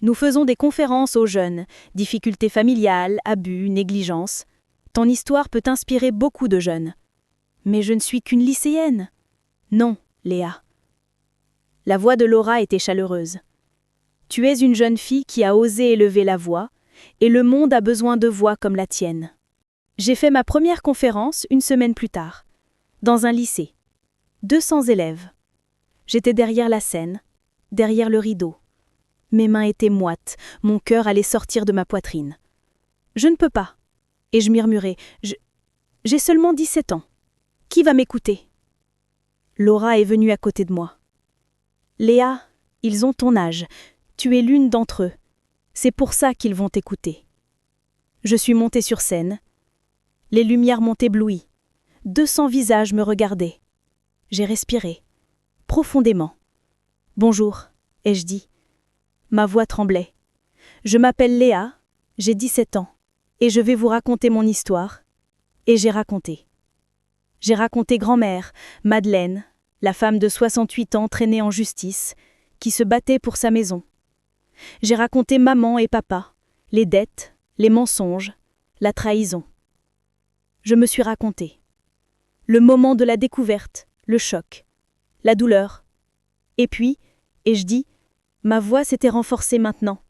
Nous faisons des conférences aux jeunes, difficultés familiales, abus, négligence. Ton histoire peut inspirer beaucoup de jeunes. Mais je ne suis qu'une lycéenne. Non, Léa. La voix de Laura était chaleureuse. Tu es une jeune fille qui a osé élever la voix, et le monde a besoin de voix comme la tienne. J'ai fait ma première conférence une semaine plus tard, dans un lycée. 200 élèves. J'étais derrière la scène, derrière le rideau. Mes mains étaient moites, mon cœur allait sortir de ma poitrine. Je ne peux pas. Et je murmurais, j'ai seulement 17 ans. Qui va m'écouter? Laura est venue à côté de moi. Léa, ils ont ton âge. Tu es l'une d'entre eux. C'est pour ça qu'ils vont t'écouter. Je suis montée sur scène. Les lumières m'ont ébloui. 200 visages me regardaient. J'ai respiré, profondément. Bonjour, ai-je dit. Ma voix tremblait. Je m'appelle Léa, j'ai 17 ans, et je vais vous raconter mon histoire. Et j'ai raconté. J'ai raconté grand-mère, Madeleine, la femme de 68 ans traînée en justice, qui se battait pour sa maison. J'ai raconté maman et papa, les dettes, les mensonges, la trahison. Je me suis raconté. Le moment de la découverte, le choc, la douleur. Et puis, ai-je dit, ma voix s'était renforcée maintenant.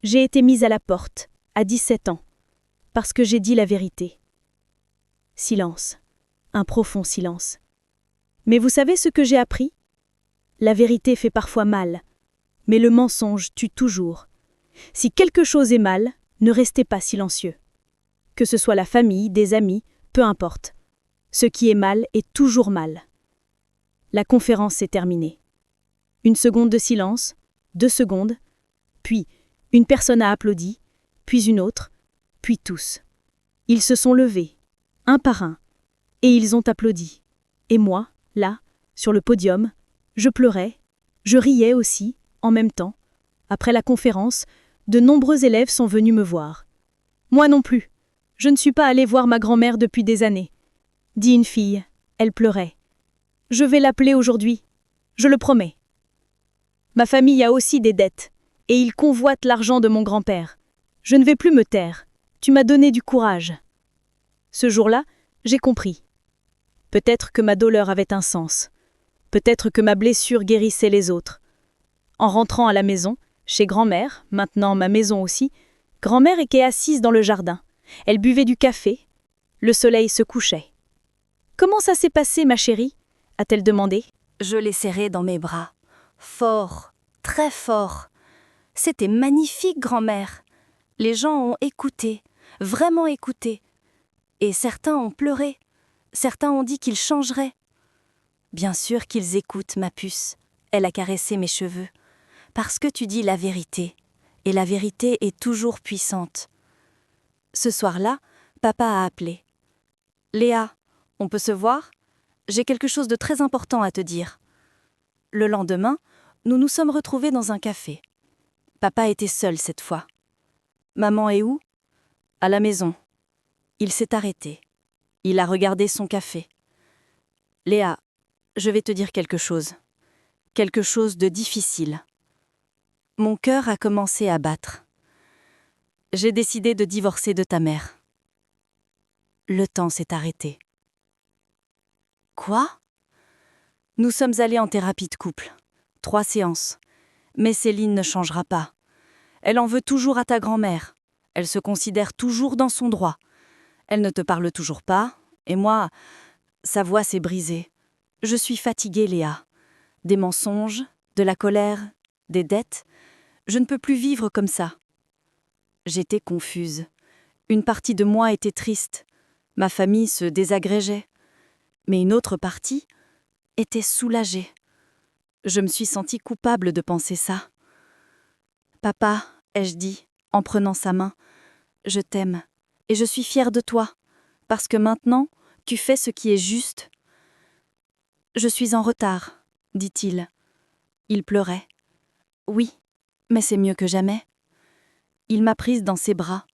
J'ai été mise à la porte, à 17 ans, parce que j'ai dit la vérité. Silence, un profond silence. Mais vous savez ce que j'ai appris? La vérité fait parfois mal, mais le mensonge tue toujours. Si quelque chose est mal, ne restez pas silencieux. Que ce soit la famille, des amis, peu importe. Ce qui est mal est toujours mal. La conférence s'est terminée. Une seconde de silence, 2 secondes, puis une personne a applaudi, puis une autre, puis tous. Ils se sont levés, un par un, et ils ont applaudi. Et moi, là, sur le podium, je pleurais, je riais aussi, en même temps. Après la conférence, de nombreux élèves sont venus me voir. Moi non plus, je ne suis pas allée voir ma grand-mère depuis des années, dit une fille, elle pleurait. Je vais l'appeler aujourd'hui, je le promets. Ma famille a aussi des dettes, et ils convoitent l'argent de mon grand-père. Je ne vais plus me taire, tu m'as donné du courage. Ce jour-là, j'ai compris. Peut-être que ma douleur avait un sens. Peut-être que ma blessure guérissait les autres. En rentrant à la maison, chez grand-mère, maintenant ma maison aussi, grand-mère était assise dans le jardin. Elle buvait du café. Le soleil se couchait. « Comment ça s'est passé, ma chérie ?» a-t-elle demandé. Je l'ai serré dans mes bras. Fort, très fort. C'était magnifique, grand-mère. Les gens ont écouté, vraiment écouté. Et certains ont pleuré. Certains ont dit qu'ils changeraient. Bien sûr qu'ils écoutent, ma puce. Elle a caressé mes cheveux. Parce que tu dis la vérité. Et la vérité est toujours puissante. Ce soir-là, papa a appelé. « Léa, on peut se voir? J'ai quelque chose de très important à te dire. » Le lendemain, nous nous sommes retrouvés dans un café. Papa était seul cette fois. « Maman est où? » « À la maison. » Il s'est arrêté. Il a regardé son café. « Léa, je vais te dire quelque chose. Quelque chose de difficile. » Mon cœur a commencé à battre. J'ai décidé de divorcer de ta mère. Le temps s'est arrêté. Quoi? Nous sommes allés en thérapie de couple. 3 séances. Mais Céline ne changera pas. Elle en veut toujours à ta grand-mère. Elle se considère toujours dans son droit. Elle ne te parle toujours pas. Et moi, sa voix s'est brisée. Je suis fatiguée, Léa. Des mensonges, de la colère, des dettes. Je ne peux plus vivre comme ça. J'étais confuse. Une partie de moi était triste. Ma famille se désagrégeait. Mais une autre partie était soulagée. Je me suis sentie coupable de penser ça. « Papa, ai-je dit, en prenant sa main, je t'aime, et je suis fière de toi, parce que maintenant, tu fais ce qui est juste. » Je suis en retard, dit-il. Il pleurait. Oui, mais c'est mieux que jamais. Il m'a prise dans ses bras,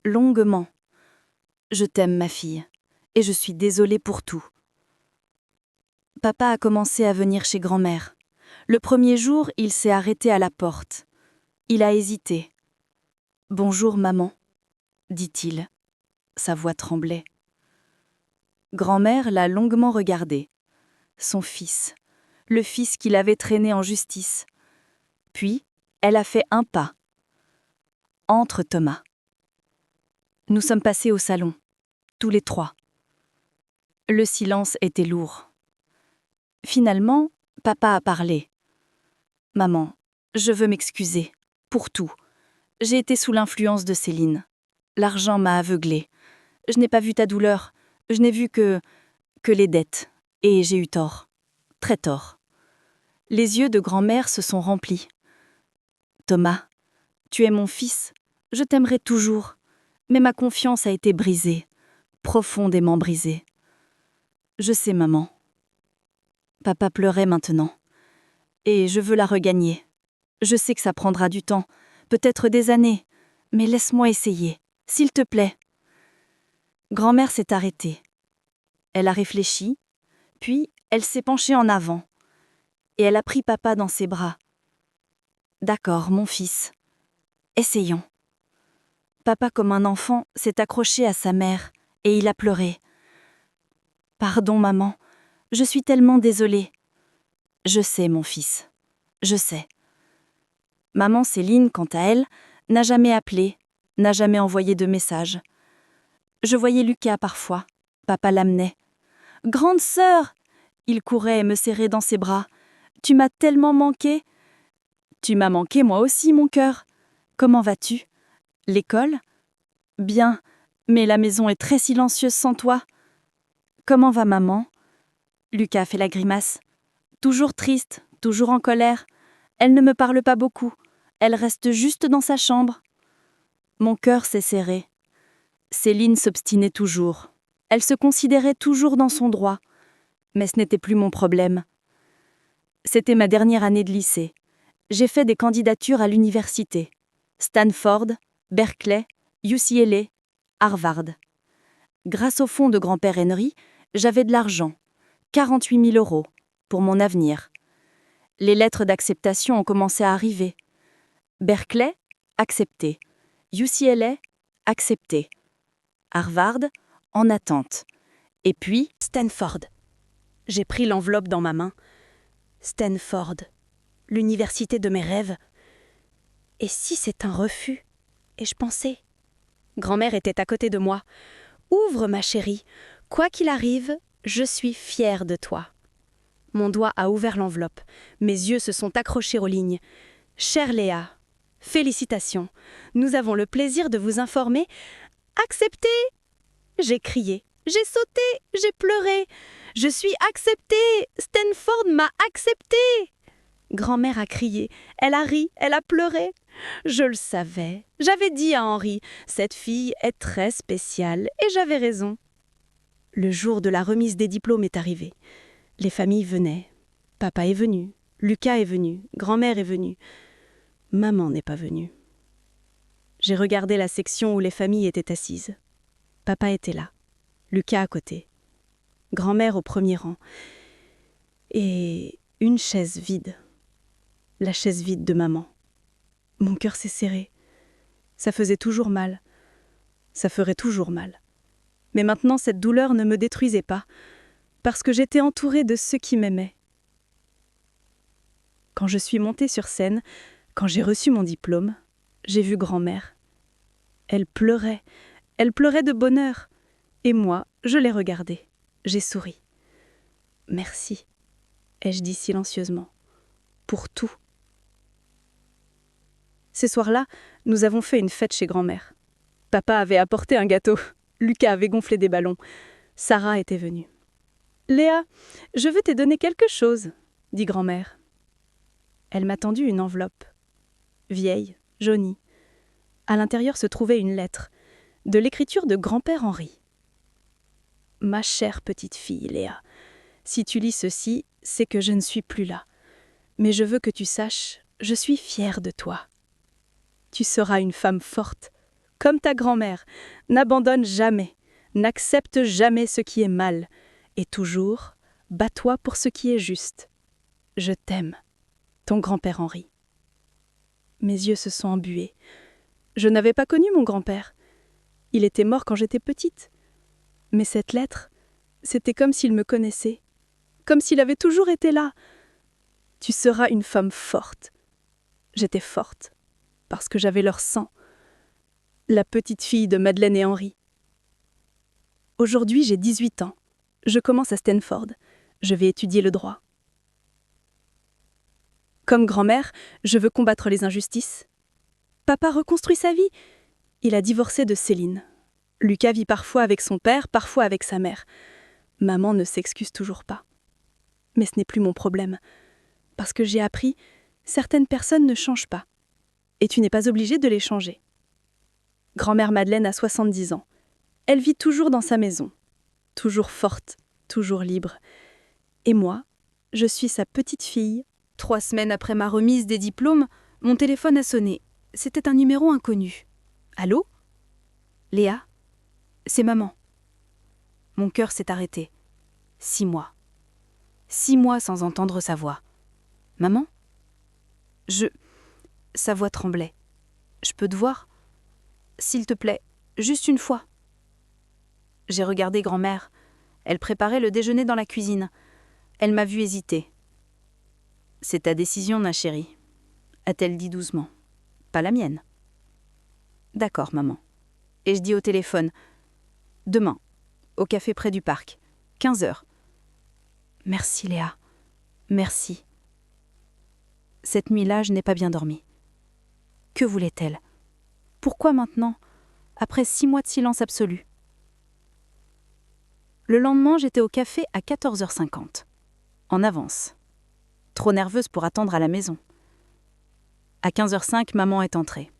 longuement. Je t'aime, ma fille, et je suis désolée pour tout. Papa a commencé à venir chez grand-mère. Le premier jour, il s'est arrêté à la porte. Il a hésité. « Bonjour, maman, » dit-il. Sa voix tremblait. Grand-mère l'a longuement regardé. Son fils, le fils qu'il avait traîné en justice. Puis, elle a fait un pas. « Entre, Thomas. » Nous sommes passés au salon, tous les 3. Le silence était lourd. Finalement, Papa a parlé. Maman, je veux m'excuser. Pour tout. J'ai été sous l'influence de Céline. L'argent m'a aveuglée. Je n'ai pas vu ta douleur. Je n'ai vu que les dettes. Et j'ai eu tort. Très tort. Les yeux de grand-mère se sont remplis. Thomas, tu es mon fils. Je t'aimerai toujours. Mais ma confiance a été brisée. Profondément brisée. Je sais, maman. Papa pleurait maintenant. Et je veux la regagner. Je sais que ça prendra du temps, peut-être des années, mais laisse-moi essayer, s'il te plaît. Grand-mère s'est arrêtée. Elle a réfléchi, puis elle s'est penchée en avant, et elle a pris papa dans ses bras. D'accord, mon fils. Essayons. Papa, comme un enfant, s'est accroché à sa mère, et il a pleuré. Pardon, maman, je suis tellement désolée. Je sais, mon fils, je sais. Maman Céline, quant à elle, n'a jamais appelé, n'a jamais envoyé de message. Je voyais Lucas parfois. Papa l'amenait. « Grande sœur !» Il courait et me serrait dans ses bras. « Tu m'as tellement manqué !»« Tu m'as manqué moi aussi, mon cœur. Comment vas-tu ? L'école ? Bien, mais la maison est très silencieuse sans toi. Comment va maman ? » Lucas fait la grimace. Toujours triste, toujours en colère. Elle ne me parle pas beaucoup. Elle reste juste dans sa chambre. Mon cœur s'est serré. Céline s'obstinait toujours. Elle se considérait toujours dans son droit. Mais ce n'était plus mon problème. C'était ma dernière année de lycée. J'ai fait des candidatures à l'université. Stanford, Berkeley, UCLA, Harvard. Grâce au fonds de grand-père Henry, j'avais de l'argent. 48 000 €, pour mon avenir. Les lettres d'acceptation ont commencé à arriver. Berkeley, accepté. UCLA, accepté. Harvard, en attente. Et puis, Stanford. J'ai pris l'enveloppe dans ma main. Stanford, l'université de mes rêves. Et si c'est un refus ? Et je pensais. Grand-mère était à côté de moi. Ouvre, ma chérie. Quoi qu'il arrive, je suis fière de toi. Mon doigt a ouvert l'enveloppe. Mes yeux se sont accrochés aux lignes. Chère Léa, félicitations. Nous avons le plaisir de vous informer. Accepté ! J'ai crié. J'ai sauté. J'ai pleuré. Je suis acceptée. Stanford m'a acceptée. Grand-mère a crié. Elle a ri. Elle a pleuré. Je le savais. J'avais dit à Henri, cette fille est très spéciale. Et j'avais raison. Le jour de la remise des diplômes est arrivé. Les familles venaient. Papa est venu. Lucas est venu. Grand-mère est venue. Maman n'est pas venue. J'ai regardé la section où les familles étaient assises. Papa était là. Lucas à côté. Grand-mère au premier rang. Et une chaise vide. La chaise vide de maman. Mon cœur s'est serré. Ça faisait toujours mal. Ça ferait toujours mal. Mais maintenant, cette douleur ne me détruisait pas, parce que j'étais entourée de ceux qui m'aimaient. Quand je suis montée sur scène, quand j'ai reçu mon diplôme, j'ai vu grand-mère. Elle pleurait de bonheur. Et moi, je l'ai regardée. J'ai souri. Merci, ai-je dit silencieusement, pour tout. Ce soir-là, nous avons fait une fête chez grand-mère. Papa avait apporté un gâteau. Lucas avait gonflé des ballons. Sarah était venue. « Léa, je veux te donner quelque chose, » dit grand-mère. Elle m'a tendu une enveloppe. Vieille, jaunie. À l'intérieur se trouvait une lettre, de l'écriture de grand-père Henri. « Ma chère petite fille, Léa, si tu lis ceci, c'est que je ne suis plus là. Mais je veux que tu saches, je suis fière de toi. Tu seras une femme forte, comme ta grand-mère. N'abandonne jamais, n'accepte jamais ce qui est mal, et toujours, bats-toi pour ce qui est juste. Je t'aime, ton grand-père Henri. » Mes yeux se sont embués. Je n'avais pas connu mon grand-père. Il était mort quand j'étais petite. Mais cette lettre, c'était comme s'il me connaissait, comme s'il avait toujours été là. Tu seras une femme forte. J'étais forte, parce que j'avais leur sang. La petite fille de Madeleine et Henri. Aujourd'hui, j'ai 18 ans. Je commence à Stanford. Je vais étudier le droit. Comme grand-mère, je veux combattre les injustices. Papa reconstruit sa vie. Il a divorcé de Céline. Lucas vit parfois avec son père, parfois avec sa mère. Maman ne s'excuse toujours pas. Mais ce n'est plus mon problème. Parce que j'ai appris, certaines personnes ne changent pas. Et tu n'es pas obligé de les changer. Grand-mère Madeleine a 70 ans. Elle vit toujours dans sa maison. Toujours forte, toujours libre. Et moi, je suis sa petite fille. 3 semaines après ma remise des diplômes, mon téléphone a sonné. C'était un numéro inconnu. Allô? Léa? C'est maman. Mon cœur s'est arrêté. 6 mois. 6 mois sans entendre sa voix. Maman? Sa voix tremblait. Je peux te voir? S'il te plaît, juste une fois. J'ai regardé grand-mère. Elle préparait le déjeuner dans la cuisine. Elle m'a vu hésiter. C'est ta décision, ma chérie, a-t-elle dit doucement. Pas la mienne. D'accord, maman. Et je dis au téléphone. Demain, au café près du parc, 15h. Merci, Léa. Merci. Cette nuit-là, je n'ai pas bien dormi. Que voulait-elle? Pourquoi maintenant, après 6 mois de silence absolu? Le lendemain, j'étais au café à 14h50. En avance. Trop nerveuse pour attendre à la maison. À 15h05, maman est entrée.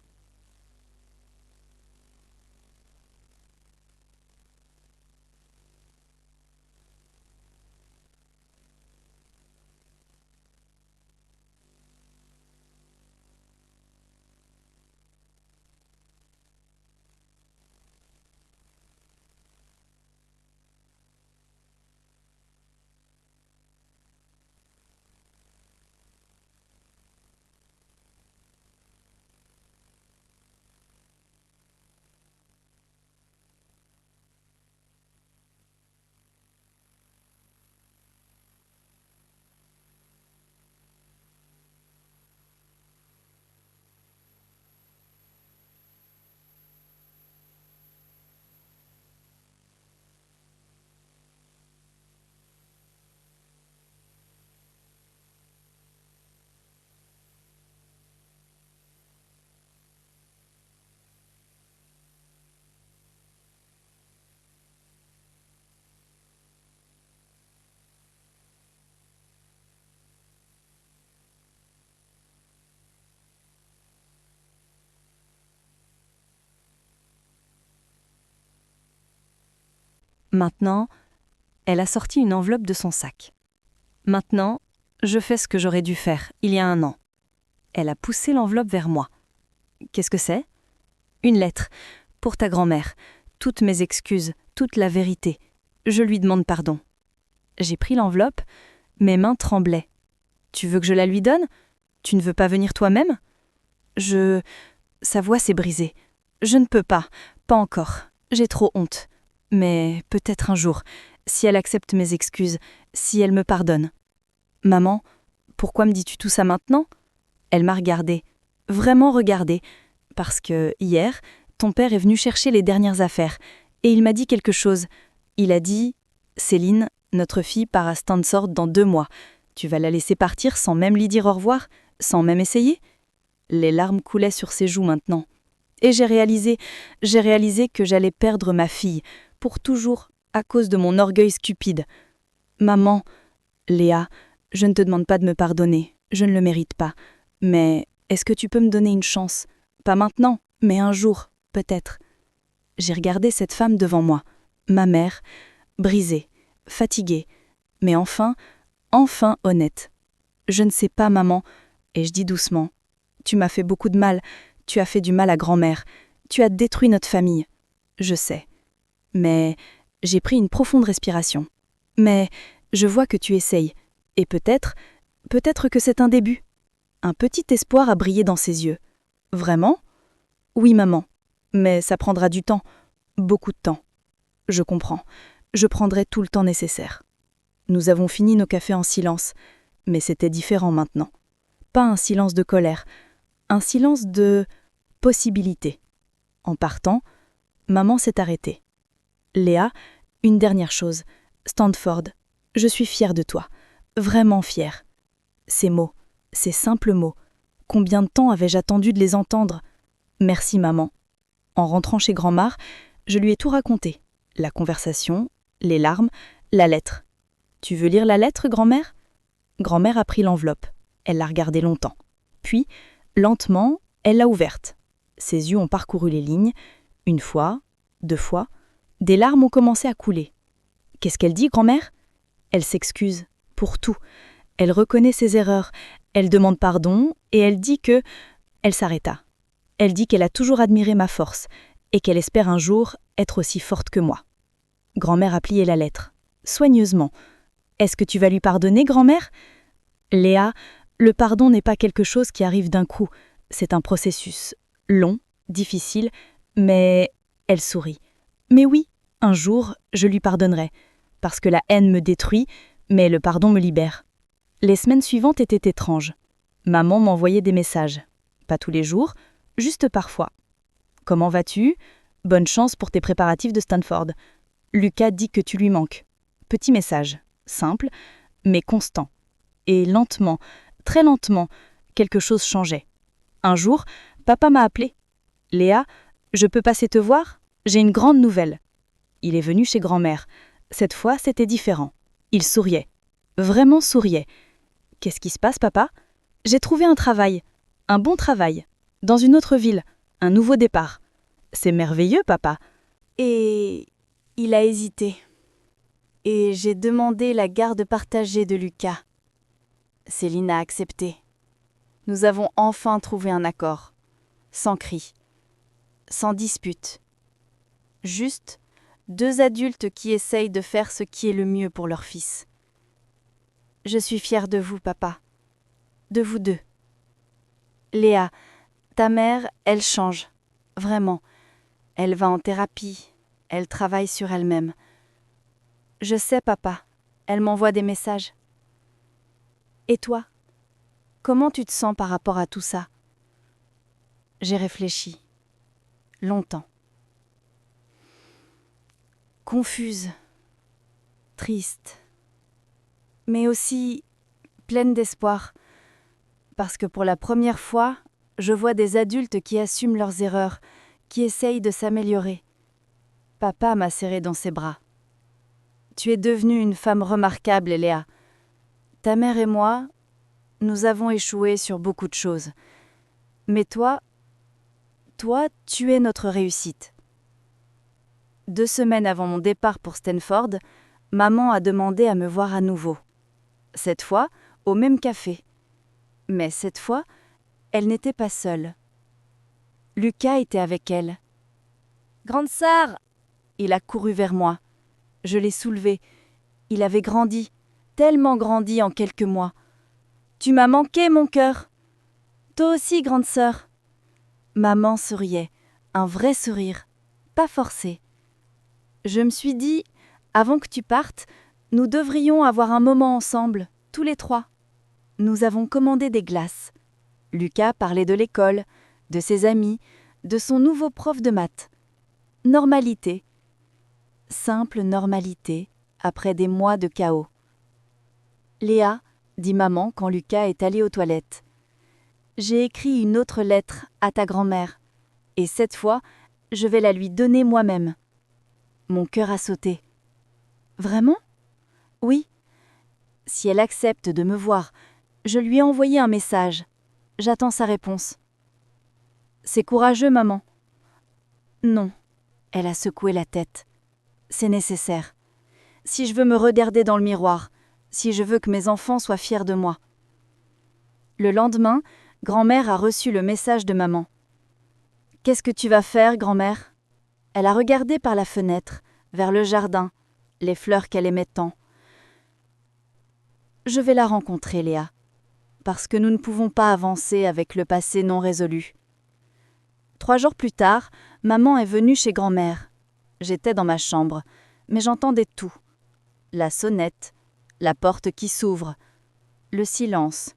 Maintenant, elle a sorti une enveloppe de son sac. Maintenant, je fais ce que j'aurais dû faire il y a 1 an. Elle a poussé l'enveloppe vers moi. Qu'est-ce que c'est? Une lettre. Pour ta grand-mère. Toutes mes excuses, toute la vérité. Je lui demande pardon. J'ai pris l'enveloppe, mes mains tremblaient. Tu veux que je la lui donne? Tu ne veux pas venir toi-même? Sa voix s'est brisée. Je ne peux pas encore. J'ai trop honte. Mais peut-être un jour, si elle accepte mes excuses, si elle me pardonne. Maman, pourquoi me dis-tu tout ça maintenant? Elle m'a regardée, vraiment regardée, parce que hier, ton père est venu chercher les dernières affaires, et il m'a dit quelque chose. Il a dit « Céline, notre fille part à Stanford dans 2 mois. Tu vas la laisser partir sans même lui dire au revoir, sans même essayer ?» Les larmes coulaient sur ses joues maintenant. Et j'ai réalisé que j'allais perdre ma fille, pour toujours, à cause de mon orgueil stupide. Maman, Léa, je ne te demande pas de me pardonner, je ne le mérite pas. Mais est-ce que tu peux me donner une chance? Pas maintenant, mais un jour, peut-être. J'ai regardé cette femme devant moi, ma mère, brisée, fatiguée, mais enfin honnête. Je ne sais pas, maman, et je dis doucement, tu m'as fait beaucoup de mal, tu as fait du mal à grand-mère, tu as détruit notre famille. Je sais. Mais j'ai pris une profonde respiration. Mais je vois que tu essayes, et peut-être que c'est un début. Un petit espoir a brillé dans ses yeux. Vraiment? Oui, maman, mais ça prendra du temps, beaucoup de temps. Je comprends, je prendrai tout le temps nécessaire. Nous avons fini nos cafés en silence, mais c'était différent maintenant. Pas un silence de colère, un silence de possibilité. En partant, maman s'est arrêtée. Léa, une dernière chose. Stanford, je suis fière de toi. Vraiment fière. Ces mots, Ces simples mots. Combien de temps avais-je attendu de les entendre? Merci, maman. En rentrant chez grand-mère, je lui ai tout raconté. La conversation, les larmes, la lettre. Tu veux lire la lettre, grand-mère? Grand-mère a pris l'enveloppe. Elle l'a regardée longtemps. Puis, lentement, elle l'a ouverte. Ses yeux ont parcouru les lignes. Une fois, 2 fois. Des larmes ont commencé à couler. Qu'est-ce qu'elle dit, grand-mère? Elle s'excuse pour tout. Elle reconnaît ses erreurs. Elle demande pardon et elle dit que... Elle s'arrêta. Elle dit qu'elle a toujours admiré ma force et qu'elle espère un jour être aussi forte que moi. Grand-mère a plié la lettre, soigneusement. Est-ce que tu vas lui pardonner, grand-mère? Léa, le pardon n'est pas quelque chose qui arrive d'un coup. C'est un processus long, difficile, mais... Elle sourit. Mais oui, un jour, je lui pardonnerai. Parce que la haine me détruit, mais le pardon me libère. Les semaines suivantes étaient étranges. Maman m'envoyait des messages. Pas tous les jours, juste parfois. Comment vas-tu? Bonne chance pour tes préparatifs de Stanford. Lucas dit que tu lui manques. Petit message, simple, mais constant. Et lentement, très lentement, quelque chose changeait. Un jour, papa m'a appelé. Léa, je peux passer te voir? J'ai une grande nouvelle. Il est venu chez grand-mère. Cette fois, c'était différent. Il souriait. Vraiment souriait. Qu'est-ce qui se passe, papa? J'ai trouvé un travail. Un bon travail. Dans une autre ville. Un nouveau départ. C'est merveilleux, papa. Et il a hésité. Et j'ai demandé la garde partagée de Lucas. Céline a accepté. Nous avons enfin trouvé un accord. Sans cri. Sans dispute. Juste 2 adultes qui essayent de faire ce qui est le mieux pour leur fils. Je suis fière de vous, papa. De vous deux. Léa, ta mère, elle change. Vraiment. Elle va en thérapie. Elle travaille sur elle-même. Je sais, papa. Elle m'envoie des messages. Et toi? Comment tu te sens par rapport à tout ça? J'ai réfléchi. Longtemps. Confuse. Triste. Mais aussi pleine d'espoir. Parce que pour la première fois, je vois des adultes qui assument leurs erreurs, qui essayent de s'améliorer. Papa m'a serré dans ses bras. Tu es devenue une femme remarquable, Léa. Ta mère et moi, nous avons échoué sur beaucoup de choses. Mais toi, tu es notre réussite. 2 semaines avant mon départ pour Stanford, maman a demandé à me voir à nouveau. Cette fois, au même café. Mais cette fois, elle n'était pas seule. Lucas était avec elle. « Grande sœur !» Il a couru vers moi. Je l'ai soulevé. Il avait grandi, tellement grandi en quelques mois. « Tu m'as manqué, mon cœur !»« Toi aussi, grande sœur !» Maman souriait, un vrai sourire, pas forcé. Je me suis dit, avant que tu partes, nous devrions avoir un moment ensemble, tous les 3. Nous avons commandé des glaces. Lucas parlait de l'école, de ses amis, de son nouveau prof de maths. Normalité. Simple normalité, après des mois de chaos. Léa, dit maman quand Lucas est allé aux toilettes. J'ai écrit une autre lettre à ta grand-mère, et cette fois, je vais la lui donner moi-même. Mon cœur a sauté. Vraiment? Oui. Si elle accepte de me voir, je lui ai envoyé un message. J'attends sa réponse. C'est courageux, maman. Non. Elle a secoué la tête. C'est nécessaire. Si je veux me regarder dans le miroir, si je veux que mes enfants soient fiers de moi. Le lendemain, grand-mère a reçu le message de maman. « Qu'est-ce que tu vas faire, grand-mère ?» Elle a regardé par la fenêtre, vers le jardin, les fleurs qu'elle aimait tant. « Je vais la rencontrer, Léa, parce que nous ne pouvons pas avancer avec le passé non résolu. » 3 jours plus tard, maman est venue chez grand-mère. J'étais dans ma chambre, mais j'entendais tout. La sonnette, la porte qui s'ouvre, le silence.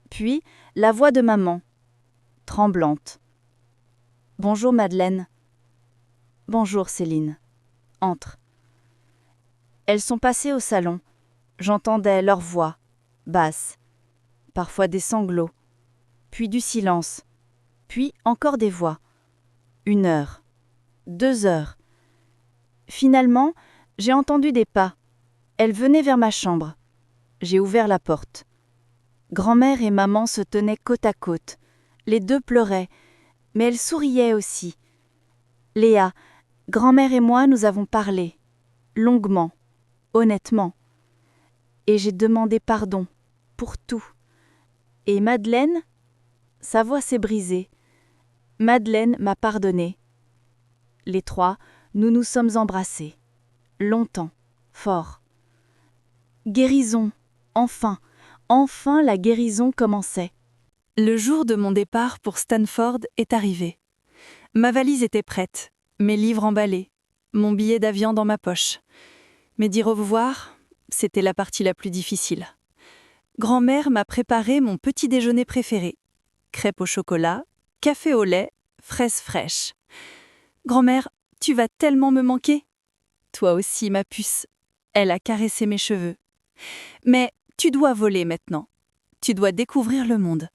Puis, la voix de maman, tremblante. « Bonjour Madeleine. »« Bonjour Céline. Entre. » Elles sont passées au salon. J'entendais leur voix, basse. parfois des sanglots, puis du silence, puis encore des voix. 1 heure, 2 heures. Finalement, j'ai entendu des pas. Elle venait vers ma chambre. J'ai ouvert la porte. Grand-mère et maman se tenaient côte à côte. Les deux pleuraient, mais elles souriaient aussi. Léa, grand-mère et moi, nous avons parlé, longuement, honnêtement. Et j'ai demandé pardon, pour tout. Et Madeleine, sa voix s'est brisée. Madeleine m'a pardonné. Les trois, nous nous sommes embrassés. Longtemps, fort. Guérison, enfin, enfin la guérison commençait. Le jour de mon départ pour Stanford est arrivé. Ma valise était prête, mes livres emballés, mon billet d'avion dans ma poche. Mais dire au revoir, c'était la partie la plus difficile. Grand-mère m'a préparé mon petit déjeuner préféré. Crêpes au chocolat, café au lait, fraises fraîches. Grand-mère, tu vas tellement me manquer. Toi aussi, ma puce. Elle a caressé mes cheveux. Mais tu dois voler maintenant. Tu dois découvrir le monde.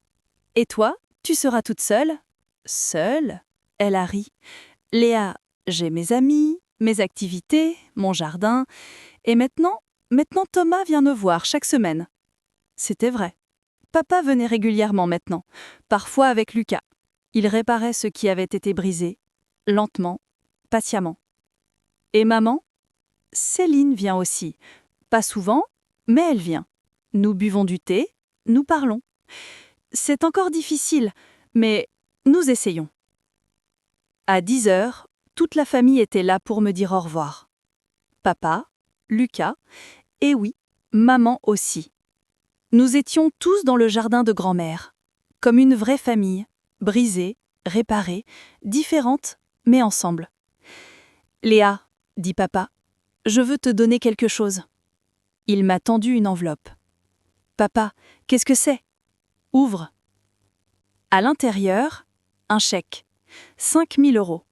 Et toi, tu seras toute seule? Seule? Elle a ri. Léa, j'ai mes amis, mes activités, mon jardin. Et maintenant Thomas vient me voir chaque semaine. C'était vrai. Papa venait régulièrement maintenant, parfois avec Lucas. Il réparait ce qui avait été brisé, lentement, patiemment. Et maman? Céline vient aussi. Pas souvent, mais elle vient. Nous buvons du thé, nous parlons. C'est encore difficile, mais nous essayons. À 10 heures, toute la famille était là pour me dire au revoir. Papa, Lucas, et oui, maman aussi. Nous étions tous dans le jardin de grand-mère, comme une vraie famille, brisée, réparée, différente, mais ensemble. Léa, dit papa, je veux te donner quelque chose. Il m'a tendu une enveloppe. Papa, qu'est-ce que c'est? Ouvre. À l'intérieur, un chèque. 5 000 €.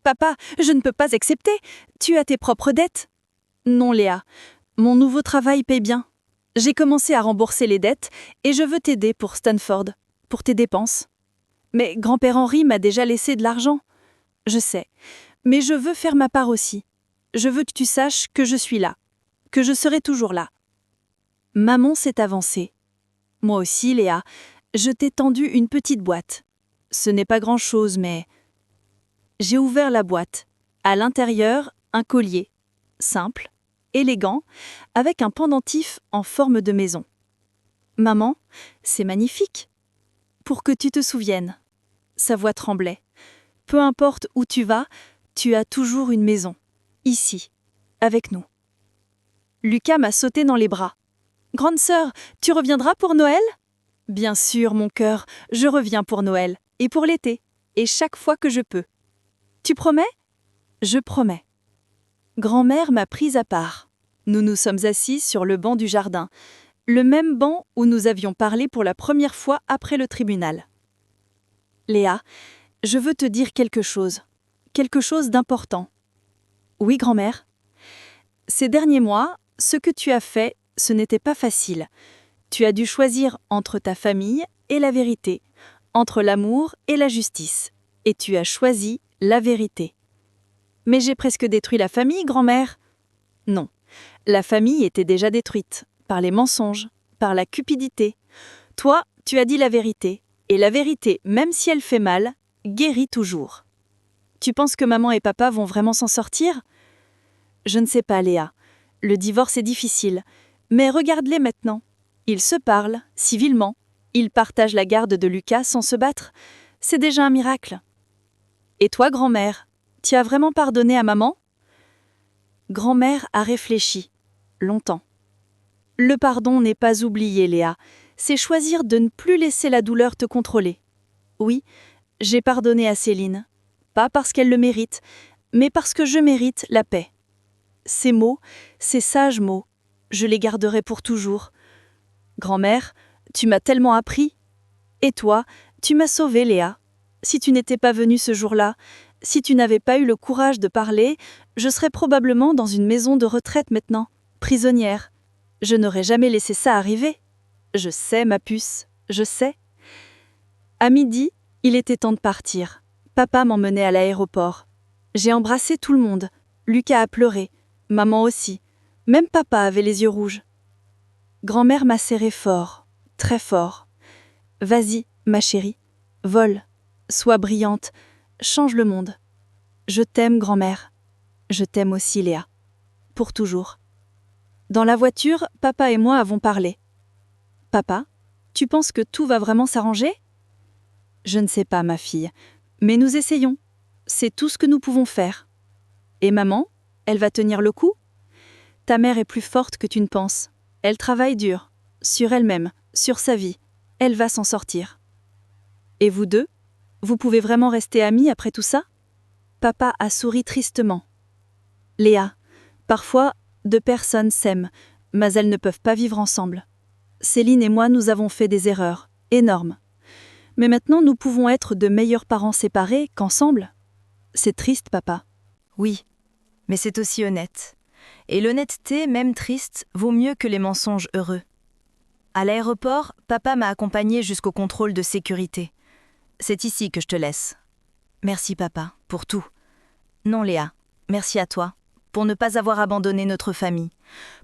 Papa, je ne peux pas accepter. Tu as tes propres dettes. Non, Léa. Mon nouveau travail paie bien. J'ai commencé à rembourser les dettes et je veux t'aider pour Stanford, pour tes dépenses. Mais grand-père Henri m'a déjà laissé de l'argent. Je sais. Mais je veux faire ma part aussi. Je veux que tu saches que je suis là, que je serai toujours là. Maman s'est avancée. Moi aussi, Léa, je t'ai tendu une petite boîte. Ce n'est pas grand-chose, mais... J'ai ouvert la boîte. À l'intérieur, un collier. Simple, élégant, avec un pendentif en forme de maison. Maman, c'est magnifique. Pour que tu te souviennes. Sa voix tremblait. Peu importe où tu vas, tu as toujours une maison. Ici, avec nous. Lucas m'a sauté dans les bras. Grande sœur, tu reviendras pour Noël? Bien sûr, mon cœur, je reviens pour Noël, et pour l'été, et chaque fois que je peux. Tu promets? Je promets. Grand-mère m'a prise à part. Nous nous sommes assis sur le banc du jardin, le même banc où nous avions parlé pour la première fois après le tribunal. Léa, je veux te dire quelque chose d'important. Oui, grand-mère. Ces derniers mois, ce que tu as fait, ce n'était pas facile. Tu as dû choisir entre ta famille et la vérité, entre l'amour et la justice. Et tu as choisi la vérité. Mais j'ai presque détruit la famille, grand-mère. Non, la famille était déjà détruite, par les mensonges, par la cupidité. Toi, tu as dit la vérité, et la vérité, même si elle fait mal, guérit toujours. Tu penses que maman et papa vont vraiment s'en sortir? Je ne sais pas, Léa. Le divorce est difficile, mais regarde-les maintenant. Ils se parlent, civilement. Ils partagent la garde de Lucas sans se battre. C'est déjà un miracle. Et toi, grand-mère, tu as vraiment pardonné à maman? Grand-mère a réfléchi, longtemps. Le pardon n'est pas oublier, Léa. C'est choisir de ne plus laisser la douleur te contrôler. Oui, j'ai pardonné à Céline. Pas parce qu'elle le mérite, mais parce que je mérite la paix. Ces mots, ces sages mots, je les garderai pour toujours. Grand-mère, tu m'as tellement appris. Et toi, tu m'as sauvée, Léa. Si tu n'étais pas venue ce jour-là, si tu n'avais pas eu le courage de parler, je serais probablement dans une maison de retraite maintenant, prisonnière. Je n'aurais jamais laissé ça arriver. Je sais, ma puce. je sais. À midi, il était temps de partir. Papa m'emmenait à l'aéroport. J'ai embrassé tout le monde. Lucas a pleuré, maman aussi. Même papa avait les yeux rouges. Grand-mère m'a serré fort, très fort. Vas-y, ma chérie, vole, sois brillante, change le monde. Je t'aime, grand-mère. Je t'aime aussi, Léa. Pour toujours. Dans la voiture, papa et moi avons parlé. Papa, tu penses que tout va vraiment s'arranger ? Je ne sais pas, ma fille, mais nous essayons. C'est tout ce que nous pouvons faire. Et maman, elle va tenir le coup ? Ta mère est plus forte que tu ne penses. Elle travaille dur, sur elle-même, sur sa vie. Elle va s'en sortir. Et vous deux ? Vous pouvez vraiment rester amis après tout ça ? Papa a souri tristement. Léa, parfois, deux personnes s'aiment, mais elles ne peuvent pas vivre ensemble. Céline et moi, nous avons fait des erreurs, énormes. Mais maintenant, nous pouvons être de meilleurs parents séparés qu'ensemble. C'est triste, papa. Oui, mais c'est aussi honnête. Et l'honnêteté, même triste, vaut mieux que les mensonges heureux. À l'aéroport, papa m'a accompagnée jusqu'au contrôle de sécurité. C'est ici que je te laisse. Merci papa, pour tout. Non Léa, merci à toi, pour ne pas avoir abandonné notre famille,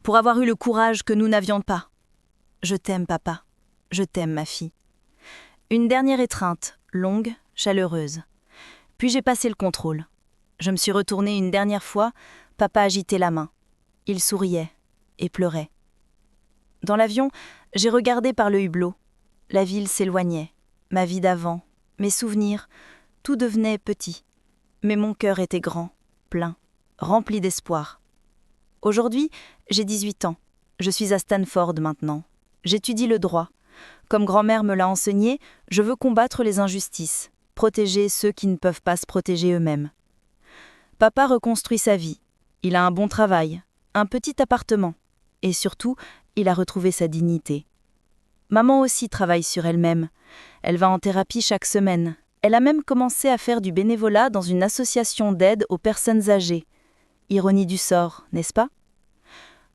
pour avoir eu le courage que nous n'avions pas. Je t'aime papa, je t'aime ma fille. Une dernière étreinte, longue, chaleureuse. Puis j'ai passé le contrôle. Je me suis retournée une dernière fois, papa agitait la main. Il souriait et pleurait. Dans l'avion, j'ai regardé par le hublot. La ville s'éloignait, ma vie d'avant, mes souvenirs, tout devenait petit. Mais mon cœur était grand, plein, rempli d'espoir. Aujourd'hui, j'ai 18 ans. Je suis à Stanford maintenant. J'étudie le droit. Comme grand-mère me l'a enseigné, je veux combattre les injustices, protéger ceux qui ne peuvent pas se protéger eux-mêmes. Papa reconstruit sa vie. Il a un bon travail, un petit appartement. Et surtout, il a retrouvé sa dignité. Maman aussi travaille sur elle-même. Elle va en thérapie chaque semaine. Elle a même commencé à faire du bénévolat dans une association d'aide aux personnes âgées. Ironie du sort, n'est-ce pas ?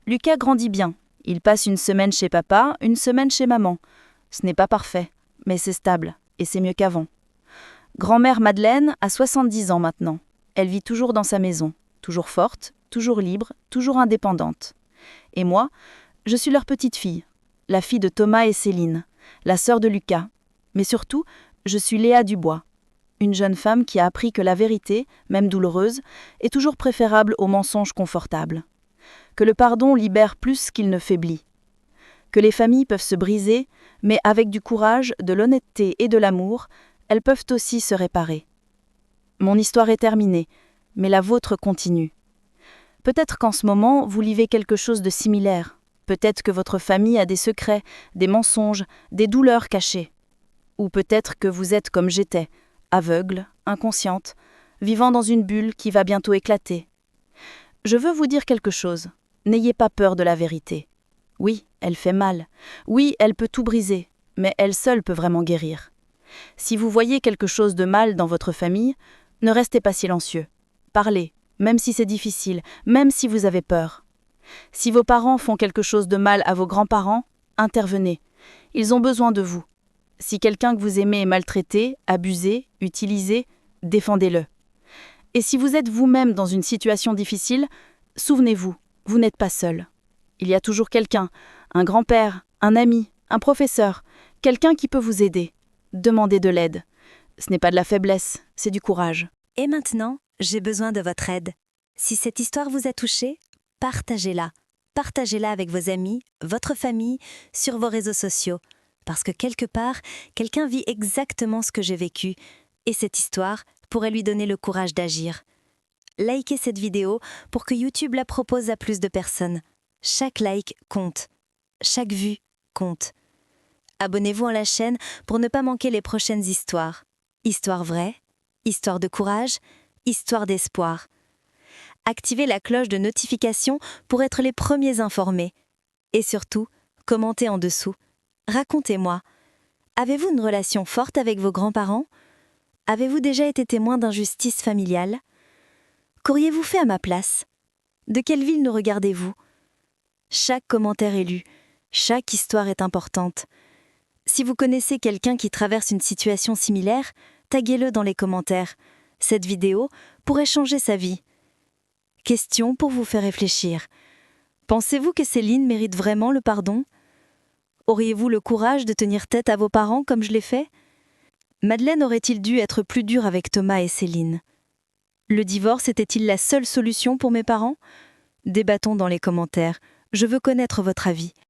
Lucas grandit bien. Il passe une semaine chez papa, une semaine chez maman. Ce n'est pas parfait, mais c'est stable, et c'est mieux qu'avant. Grand-mère Madeleine a 70 ans maintenant. Elle vit toujours dans sa maison, toujours forte, toujours libre, toujours indépendante. Et moi, je suis leur petite fille, la fille de Thomas et Céline, la sœur de Lucas. Mais surtout, je suis Léa Dubois, une jeune femme qui a appris que la vérité, même douloureuse, est toujours préférable au mensonge confortable. Que le pardon libère plus qu'il ne faiblit. Que les familles peuvent se briser, mais avec du courage, de l'honnêteté et de l'amour, elles peuvent aussi se réparer. Mon histoire est terminée, mais la vôtre continue. Peut-être qu'en ce moment, vous vivez quelque chose de similaire. Peut-être que votre famille a des secrets, des mensonges, des douleurs cachées. Ou peut-être que vous êtes comme j'étais, aveugle, inconsciente, vivant dans une bulle qui va bientôt éclater. Je veux vous dire quelque chose. N'ayez pas peur de la vérité. Oui, elle fait mal. Oui, elle peut tout briser, mais elle seule peut vraiment guérir. Si vous voyez quelque chose de mal dans votre famille, ne restez pas silencieux. Parlez, même si c'est difficile, même si vous avez peur. Si vos parents font quelque chose de mal à vos grands-parents, intervenez. Ils ont besoin de vous. Si quelqu'un que vous aimez est maltraité, abusé, utilisé, défendez-le. Et si vous êtes vous-même dans une situation difficile, souvenez-vous, vous n'êtes pas seul. Il y a toujours quelqu'un, un grand-père, un ami, un professeur, quelqu'un qui peut vous aider. Demandez de l'aide. Ce n'est pas de la faiblesse, c'est du courage. Et maintenant, j'ai besoin de votre aide. Si cette histoire vous a touché, partagez-la. Partagez-la avec vos amis, votre famille, sur vos réseaux sociaux. Parce que quelque part, quelqu'un vit exactement ce que j'ai vécu. Et cette histoire pourrait lui donner le courage d'agir. Likez cette vidéo pour que YouTube la propose à plus de personnes. Chaque like compte. Chaque vue compte. Abonnez-vous à la chaîne pour ne pas manquer les prochaines histoires. Histoires vraies, histoires de courage, histoires d'espoir. Activez la cloche de notification pour être les premiers informés. Et surtout, commentez en dessous. Racontez-moi. Avez-vous une relation forte avec vos grands-parents ? Avez-vous déjà été témoin d'injustice familiale ? Qu'auriez-vous fait à ma place ? De quelle ville nous regardez-vous ? Chaque commentaire est lu. Chaque histoire est importante. Si vous connaissez quelqu'un qui traverse une situation similaire, taguez-le dans les commentaires. Cette vidéo pourrait changer sa vie. Question pour vous faire réfléchir. Pensez-vous que Céline mérite vraiment le pardon? Auriez-vous le courage de tenir tête à vos parents comme je l'ai fait? Madeleine aurait-il dû être plus dure avec Thomas et Céline? Le divorce était-il la seule solution pour mes parents? Débattons dans les commentaires. Je veux connaître votre avis.